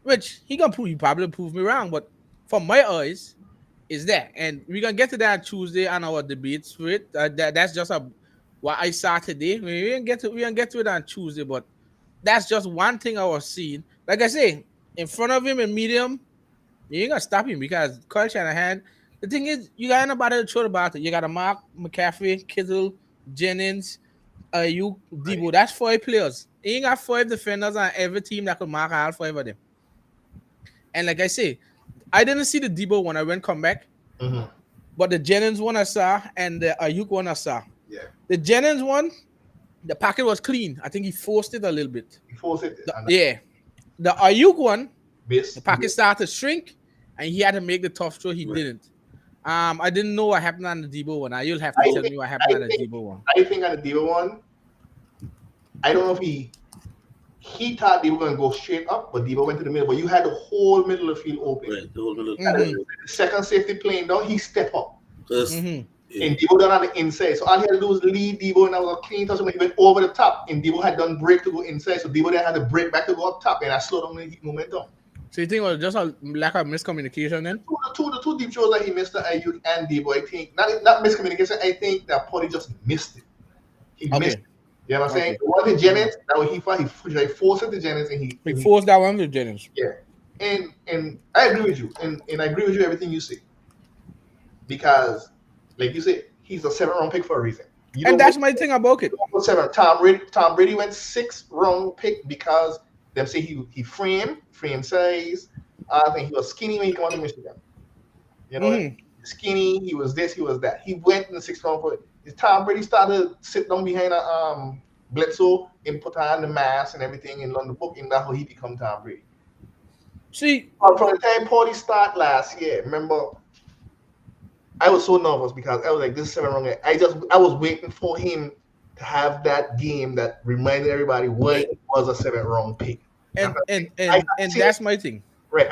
Which he probably prove me wrong, but from my eyes, is that. And we're gonna get to that on Tuesday on our debates for it. That's just what I saw today. We didn't get to it on Tuesday, but that's just one thing I was seeing. Like I say, in front of him in medium, you ain't gonna stop him because Kyle Shanahan. The thing is, you got nobody to throw the ball to. You got to Mark McCaffrey, Kittle, Jennings, you Debo. That's 5 players. You ain't got 5 defenders on every team that could mark all 5 of them. And like I say, I didn't see the Debo one. I went come back, but the Jennings one I saw and the Ayuk one I saw. Yeah. The Jennings one, the packet was clean. I think he forced it a little bit. He forced it. The Ayuk one, Miss. the packet started to shrink, and he had to make the tough throw. He didn't. I didn't know what happened on the Debo one. You'll have to tell me what happened on the Debo one. I think on the Debo one, I don't know if he thought they were going to go straight up, but Debo went to the middle. But you had the whole middle of the field open. Right, the whole middle. The second safety playing down, he stepped up. Yeah. And Debo done on the inside. So all he had to do was lead Debo, and that was a clean touch. When he went over the top, and Debo had done break to go inside. So Debo then had to break back to go up top, and I slowed down the momentum. So you think it was just a lack of miscommunication then? The two deep throws that he missed the Ayuk and Debo, I think, not miscommunication, I think that Porty just missed it. He missed it. You know what I'm saying? The one to Jennings, that was he forced it to Jennings, and he forced that one to Jennings. Yeah. And I agree with you. And I agree with you everything you say. Because, like you said, he's a 7th round pick for a reason. And that's my thing about it. Tom Brady went 6th round pick because them say he frame size. I think he was skinny when he came out to Michigan. You know, skinny. He was this. He was that. He went in the 6th round for it. Tom Brady started sit down behind a Bledsoe and put on the mask and everything and learn the book, and that's how he become Tom Brady. See, from the time Porty start last year, remember, I was so nervous because I was like, this is 7th round. I was waiting for him to have that game that reminded everybody why it was a 7th round pick. And that's my thing. Right.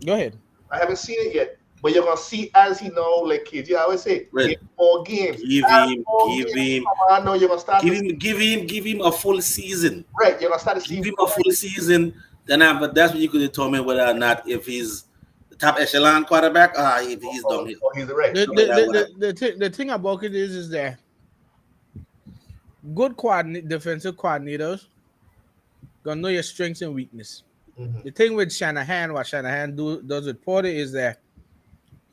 Go ahead. I haven't seen it yet, but you're gonna see as he know, like KJ always say, right. More games. Give him. I know you're gonna start. Give him a full season. Right. You're gonna start to see. Give him a full season. Then that's when you could determine whether or not if he's the top echelon quarterback, if he's down here. He's right. The thing about it is that good defensive coordinators gonna know your strengths and weakness. The thing with Shanahan, what Shanahan does with Porter is that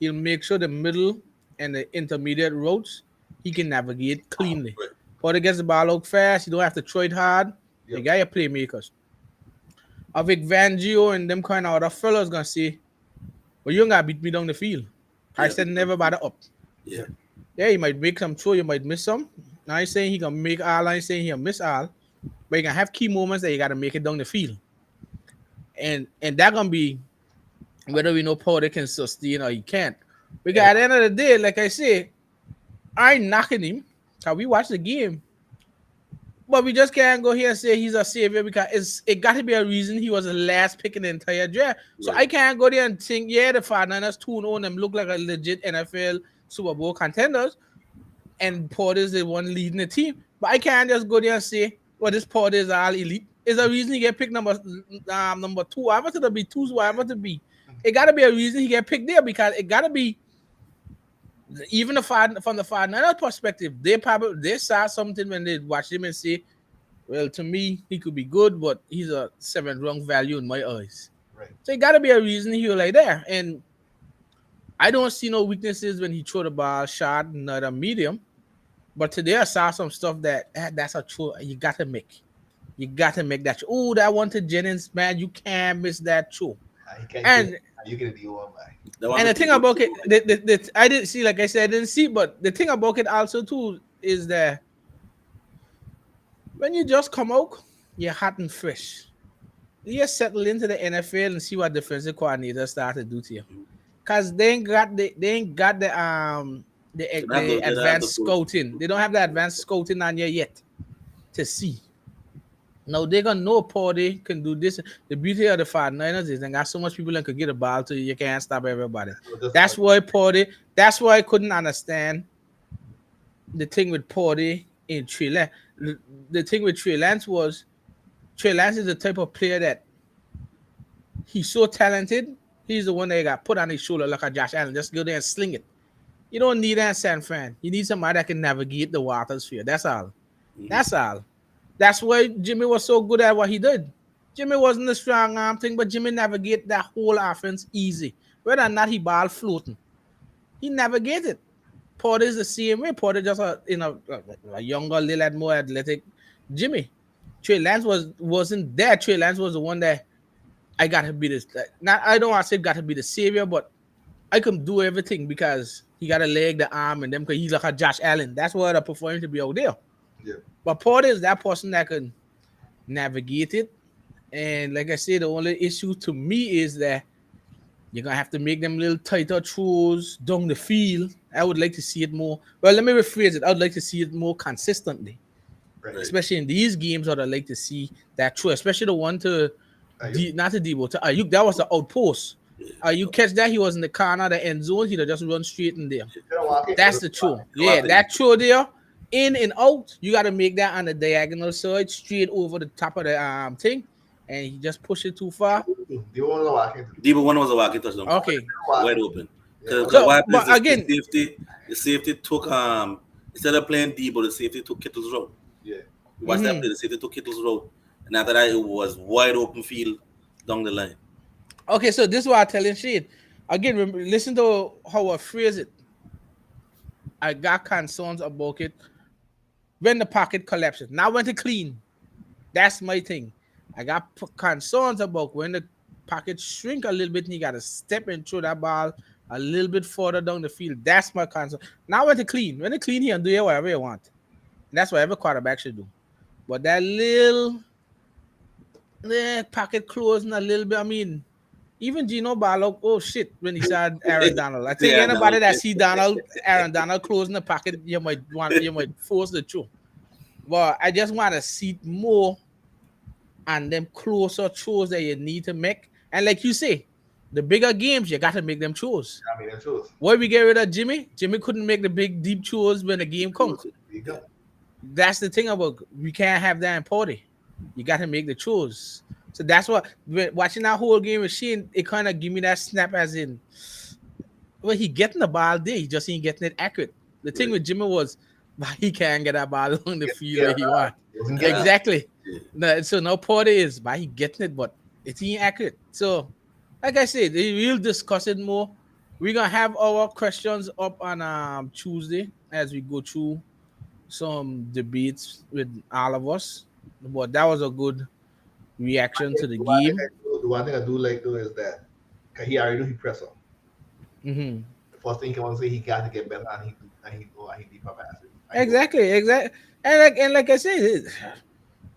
he'll make sure the middle and the intermediate routes he can navigate cleanly. Right. Porter gets the ball out fast. You don't have to throw it hard. You got your playmakers. Vic Fangio and them kind of other fellas gonna say, well, you ain't gotta beat me down the field. I said never bother up. Yeah. Yeah, you might make some throw, you might miss some. Now I'm saying he gonna make all, I'm saying he'll miss all, but you can have key moments that you gotta make it down the field. And that gonna be whether we know Porter can sustain or he can't. Because at the end of the day, like I say, I ain't knocking him because we watch the game. But we just can't go here and say he's a savior because it got to be a reason he was the last pick in the entire draft. Right. So I can't go there and think, the 49ers 2-0 them look like a legit NFL Super Bowl contenders, and Porter's the one leading the team. But I can't just go there and say, well, this Porter is all elite. Is a reason he get picked number 2, whatever to be 2, whatever to be. It got to be a reason he get picked there because it got to be. Even from the 49ers perspective, they saw something when they watched him and say, well, to me, he could be good, but he's a 7th round value in my eyes. Right. So it got to be a reason he was like there. And I don't see no weaknesses when he throw the ball short, not a medium. But today I saw some stuff that's a throw you gotta make. You gotta make that. Oh, that one to Jennings, man, you can't miss that throw. He can't And get, you get a deal on by. and the thing about it, I didn't see, like I said, I didn't see, but the thing about it also too is that when you just come out, you're hot and fresh. You just settle into the NFL and see what defensive coordinators start to do to you. Cause they ain't got the advanced scouting. They don't have the advanced scouting on you yet to see. Now they're gonna know Purdy can do this. The beauty of the 49ers is they got so much people that could get a ball to you, you can't stop everybody. That's why Purdy. That's why I couldn't understand the thing with Purdy in Trey Lance. The thing with Trey Lance was Trey Lance is the type of player that he's so talented. He's the one that got put on his shoulder like a Josh Allen. Just go there and sling it. You don't need that San Fran. You need somebody that can navigate the waters for you. That's all. Mm-hmm. That's all. That's why Jimmy was so good at what he did. Jimmy wasn't a strong arm thing, but Jimmy navigated that whole offense easy. Whether or not he ball floating, he navigated. Porter is the same way. Porter just a younger, little more athletic Jimmy. Trey Lance wasn't there. Trey Lance was the one that I got to be this. I don't want to say got to be the savior, but I can do everything because he got a leg, the arm, and them because he's like a Josh Allen. That's what I prefer him to be out there. Yeah. But Porter is that person that can navigate it. And like I said, the only issue to me is that you're going to have to make them little tighter throws down the field. I would like to see it more. Well, let me rephrase it. I would like to see it more consistently. Right. Especially in these games, I'd like to see that throw, especially the one to, not to Debo, to Ayuk. That was the outpost. You catch that, he was in the corner, the end zone. He'd just run straight in there. That's the throw. Yeah, that throw there. In and out, you got to make that on the diagonal side, straight over the top of the thing, and he just push it too far. Debo one was a walking touchdown. Okay, wide open. So, but again, the safety took instead of playing Debo, the safety took Kittle's route. Yeah, watch that play. The safety took Kittle's route, and after that, it was wide open field down the line. Okay, so this is what I tell you, shit. Again, remember, listen to how I phrase it. I got concerns about it. When the pocket collapses, not when to clean. That's my thing. I got concerns about when the pocket shrink a little bit and you got to step and throw that ball a little bit further down the field. That's my concern. Not when to clean. When to clean, you can do whatever you want. And that's what every quarterback should do. But that little pocket closing a little bit, I mean, even Gino Barlow, oh shit, when he saw Aaron Donald. I think anybody that see Aaron Donald closing the pocket, you might force the throw. But I just want to see more and them closer throws that you need to make. And like you say, the bigger games, you got to make them throws. Why we get rid of Jimmy? Jimmy couldn't make the big deep throws when the game comes. That's the thing about we can't have that in Purdy. You got to make the throws. So that's what watching that whole game with Shane, it kind of give me that snap as in, well, he getting the ball there, he just ain't getting it accurate. The thing with Jimmy was, he can't get that ball on the field where he want. Exactly. No, so now Purdy is, he getting it, but it ain't accurate. So, like I said, we'll discuss it more. We're gonna have our questions up on Tuesday as we go through some debates with all of us. But that was a good reaction to the game. The one thing I do like though is that he already knew he press up. Mm-hmm. The first thing he wants to say, he got to get better and he deep up passes. Exactly. And like I said,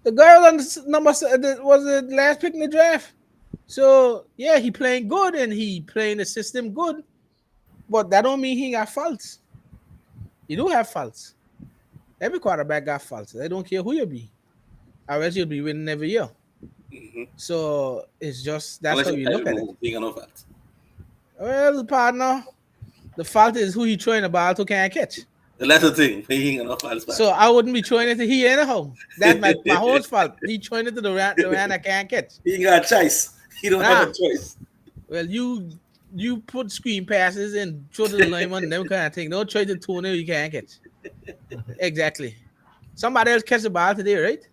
the guy was on was the last pick in the draft. So yeah, he playing good and he playing the system good, but that don't mean he got faults. You do have faults. Every quarterback got faults. They don't care who you be. I guess you'll be winning every year. Mm-hmm. So it's just that's how you look at it. Well, partner, the fault is who he throwing the ball to can't catch. That's the thing. He ain't so I wouldn't be throwing it to he anyhow. That's my whole fault. He throwing it to the man that can't catch. He got a choice. He don't have a choice. Well, you put screen passes and throw to the lineman, them kind of thing. Don't try to tune it, you can't catch. Exactly. Somebody else catch the ball today, right?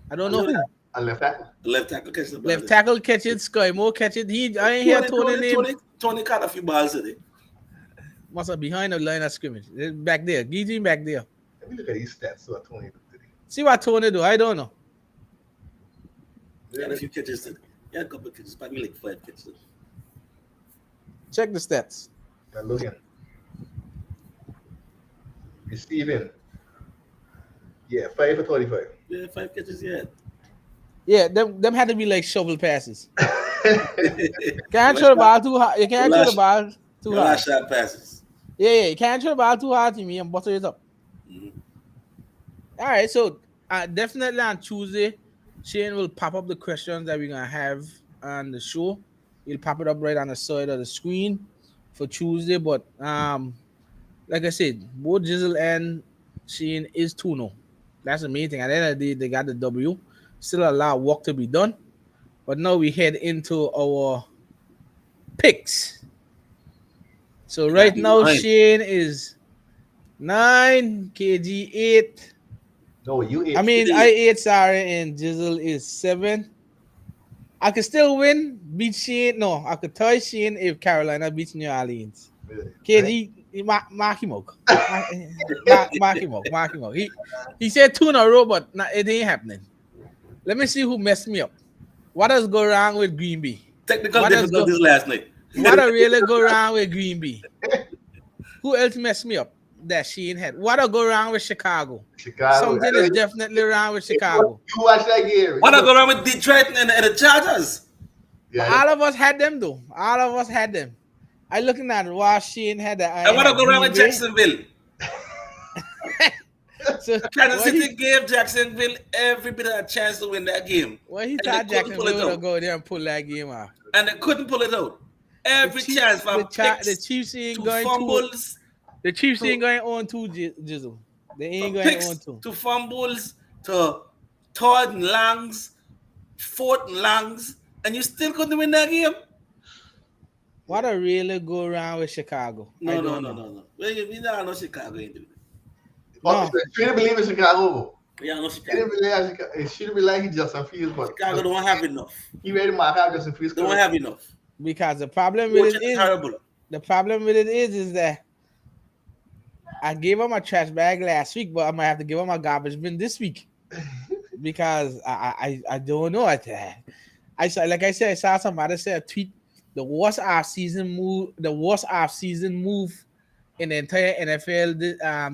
I don't know who. A left tackle. Left tackle catch the ball. Left tackle catch it. Sky Moore catch it. I ain't hear Tony name. Tony caught a few balls today. must have behind the line of scrimmage. They're back there. Gigi back there. Let me look at these stats. What Tony did today. See what Tony do. I don't know. He had a few catches. He had a couple of catches, probably like 5 catches. Check the stats. Now looking. Receiving. Yeah, 5 for 25. Yeah, 5 catches, yeah. Yeah, them had to be like shovel passes. Can't throw the ball too hard. You can't throw the ball too hard. Last shot passes. Yeah, you can't throw the ball too hard to me and butter it up. Mm-hmm. All right, so definitely on Tuesday, Shane will pop up the questions that we're gonna have on the show. He'll pop it up right on the side of the screen for Tuesday. But like I said, both Jizzle and Shane is 2-0. That's the main thing. At the end of the day, they got the W. Still a lot of work to be done. But now we head into our picks. So right now, Shane is 9, KG 8. No, you 8. I mean, I 8, sorry, and Jizzle is 7. I could still win, beat Shane. No, I could tie Shane if Carolina beats New Orleans. Really? KG, mark him out. Mark him out. He said 2 in a row, but it ain't happening. Let me see who messed me up. What does go wrong with Green Bay? Technical difficulties last night. What does really go wrong with Green Bay? Who else messed me up that Shane had? What does go wrong with Chicago? Something is definitely wrong with Chicago. You watch that game. What does go wrong with Detroit and the Chargers? Yeah, all of us had them, though. All of us had them. I looking at why Shane had that. And what does go wrong with Jacksonville? So Kansas City gave Jacksonville every bit of a chance to win that game. Well, he thought Jacksonville would go there and pull that game out. And they couldn't pull it out. Every chance from the Chiefs ain't going fumbles. The Chiefs ain't going on 2, Jizzle. They ain't going on 2. To fumbles, to 3rd and longs, 4th and longs, and you still couldn't win that game? What a really go around with Chicago? No. We don't know Chicago ain't doing it. No. Shouldn't believe in Chicago. Yeah, no Chicago. It shouldn't be like he Justin Fields, but Chicago don't have enough. He ready to mark out Justin Fields. Don't have enough. Because the problem with it is terrible. The problem with it is that I gave him a trash bag last week, but I might have to give him a garbage bin this week because I don't know. I saw, like I said, I saw somebody say a tweet. The worst off-season move in the entire NFL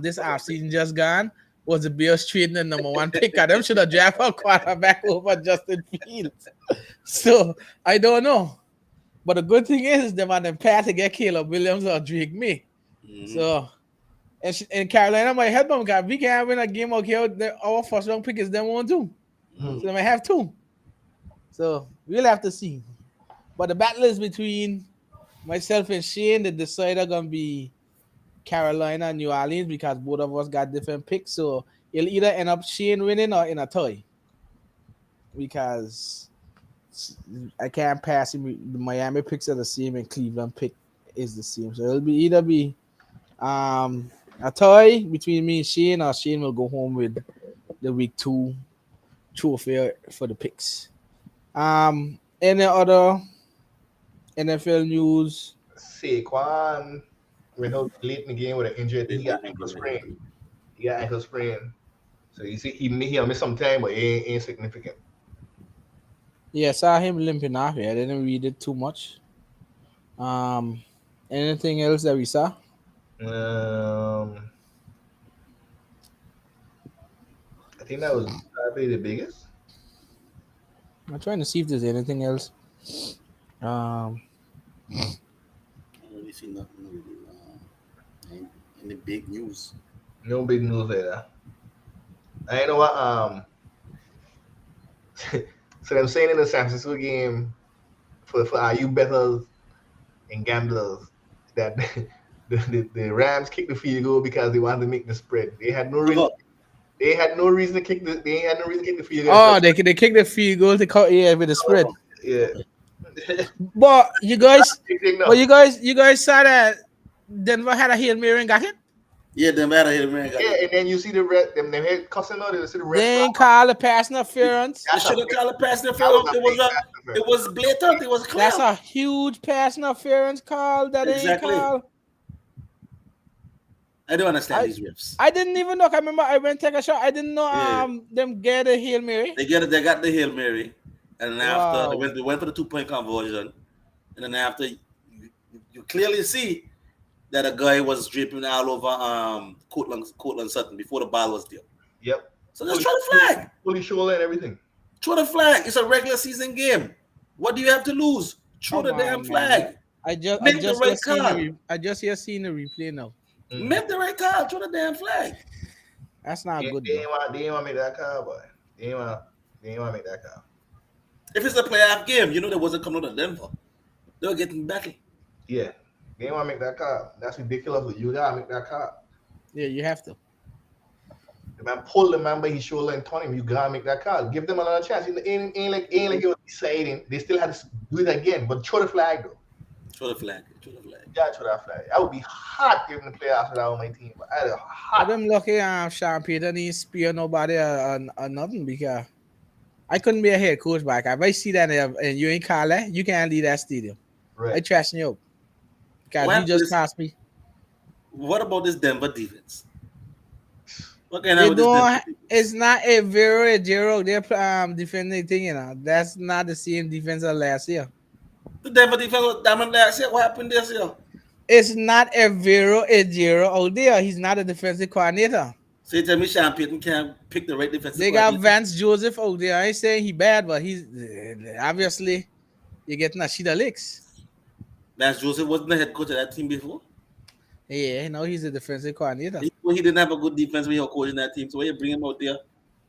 this offseason just gone was the Bears trading the number 1 pick. Them should have drafted a quarterback over Justin Fields. So I don't know. But the good thing is them on them path to get Caleb Williams or Drake May. Mm-hmm. So and Carolina might help them because we can't win a game okay. Our first round pick is them 1 too. Mm-hmm. So they might have 2. So we'll have to see. But the battle is between myself and Shane. The decider gonna be Carolina and New Orleans because both of us got different picks. So it'll either end up Shane winning or in a tie. Because I can't pass him. The Miami picks are the same and Cleveland pick is the same. So it'll either be a tie between me and Shane, or Shane will go home with the week 2 trophy for the picks. Any other NFL news? Saquon went out late in the game with an injury. He got ankle sprain. So you see, he'll miss some time, but it ain't significant. Yeah, I saw him limping off here. I didn't read it too much. Anything else that we saw? I think that was probably the biggest. I'm trying to see if there's anything else. I don't really see nothing really. Any big news? No big news there. I know what. So I'm saying in the San Francisco game for you bettors and gamblers that the Rams kicked the field goal because they wanted to make the spread. They had no reason. They had no reason to kick the. They had no reason to kick the field goal. Oh, they kicked the field goal to cut with the spread. Yeah. But you guys saw that Denver had a Hail Mary and got hit. Yeah, Denver had a Hail Mary. Yeah, and then you see the red. Them had cussing out. They see the red. They ain't call the pass interference. They should have called the pass interference. It was blatant. It was clear. That's a huge pass interference call that they ain't called. I don't understand these refs. I didn't even know. I remember I went to take a shot. I didn't know Yeah. them get a Hail Mary. They got the Hail Mary, and then after Wow. they went for the 2-point conversion, and then after you clearly see that a guy was dripping all over Cortland Sutton before the ball was there. Yep. So just throw the flag. Fully shoulder and everything. Throw the flag. It's a regular season game. What do you have to lose? Throw the damn flag. I just Make the right call. I just here seeing the replay now. Make the right call. Throw the damn flag. That's not good. They ain't want to make that call, boy. They ain't want to make that call. If it's a playoff game, you know they wasn't coming out of Denver. They were getting battle. Yeah. They ain't want to make that call. That's ridiculous. You gotta make that call. Yeah, you have to. The man pulled the man by his shoulder and taunt him. You gotta make that call. Give them another chance. It ain't like it was deciding. They still had to do it again. But throw the flag though. Throw the flag. Yeah, throw that flag. I would be hot giving the playoffs without my team. But I hot. I'm lucky Sean Peter didn't spear nobody or nothing because I couldn't be a head coach back. If I see that and you ain't call that, you can't leave that stadium. Right. I trashing you up. Because you just passed me. What about this Denver defense? What can it's not a 0-0. They're defending thing, you know. That's not the same defense as last year. The Denver defense was dominant last year. What happened this year? It's not a 0-0 out there. He's not a defensive coordinator. So you tell me Sean Payton can't pick the right defensive They got Vance Joseph out there. I ain't saying he bad, but he's obviously you're getting a sheet of licks. Vance Joseph wasn't the head coach of that team before. Yeah, no, he's a defensive coordinator. He didn't have a good defense when he was coaching that team. So why you bring him out there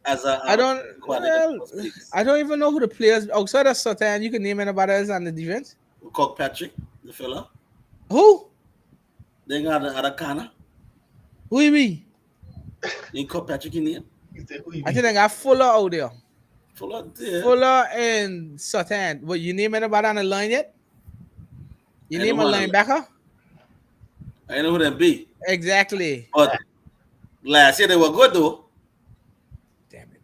as a I don't even know who the players outside of Sutton. You can name anybody else on the defense. Kirkpatrick, the fella. Who? They got Arakana. Who you mean? In Kirkpatrick in here. I think they got Fuller out there. Fuller and Sutton. But you name anybody on the line yet? You name a linebacker? I know who them be. Exactly. But last year they were good though. Damn it.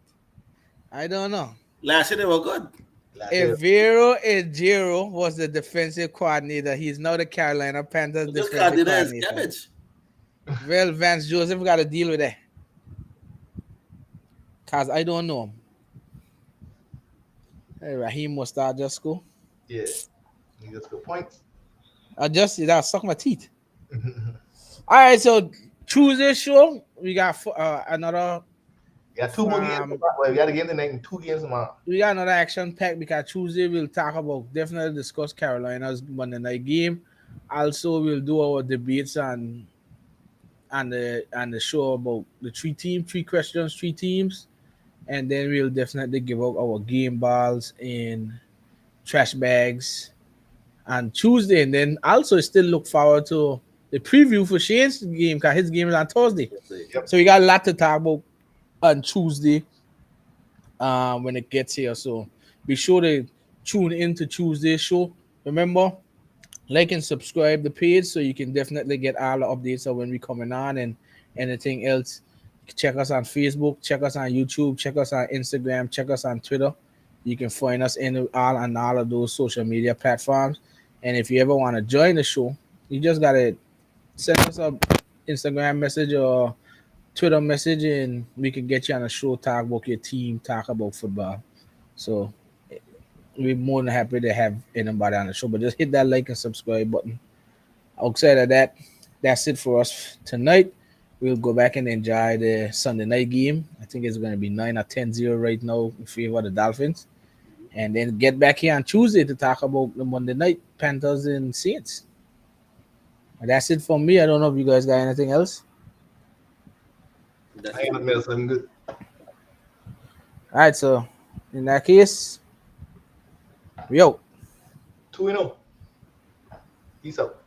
I don't know. Last year they were good. Evero Ejiro was the defensive coordinator. He's now the Carolina Panthers defensive coordinator. Well, Vance Joseph got to deal with that. Because I don't know him. Hey, Raheem Mostard just school. Yeah. He just good points. That suck my teeth. All right, so Tuesday show, we got another. We got 2 more games. We got a game tonight and 2 games tomorrow. We got another action pack because Tuesday we'll talk about, definitely discuss Carolina's Monday night game. Also, we'll do our debates on the show about the 3 questions, 3 teams, and then we'll definitely give out our game balls and trash bags on Tuesday, and then also still look forward to the preview for Shane's game because his game is on Thursday. Yep. So we got a lot to talk about on Tuesday when it gets here. So be sure to tune into Tuesday's show. Remember, like and subscribe the page so you can definitely get all the updates of when we coming on and anything else. Check us on Facebook, check us on YouTube, check us on Instagram, check us on Twitter. You can find us on all of those social media platforms. And if you ever want to join the show, you just gotta send us a Instagram message or Twitter message, and we can get you on the show, talk about your team, talk about football. So we're more than happy to have anybody on the show. But just hit that like and subscribe button. Outside of that, that's it for us tonight. We'll go back and enjoy the Sunday night game. I think it's going to be 9 or 10-0 right now in favor of the Dolphins. And then get back here on Tuesday to talk about the Monday night Panthers and Saints. And that's it for me. I don't know if you guys got anything else. I ain't got something good. All right, so in that case, we out. 2-0. Peace out.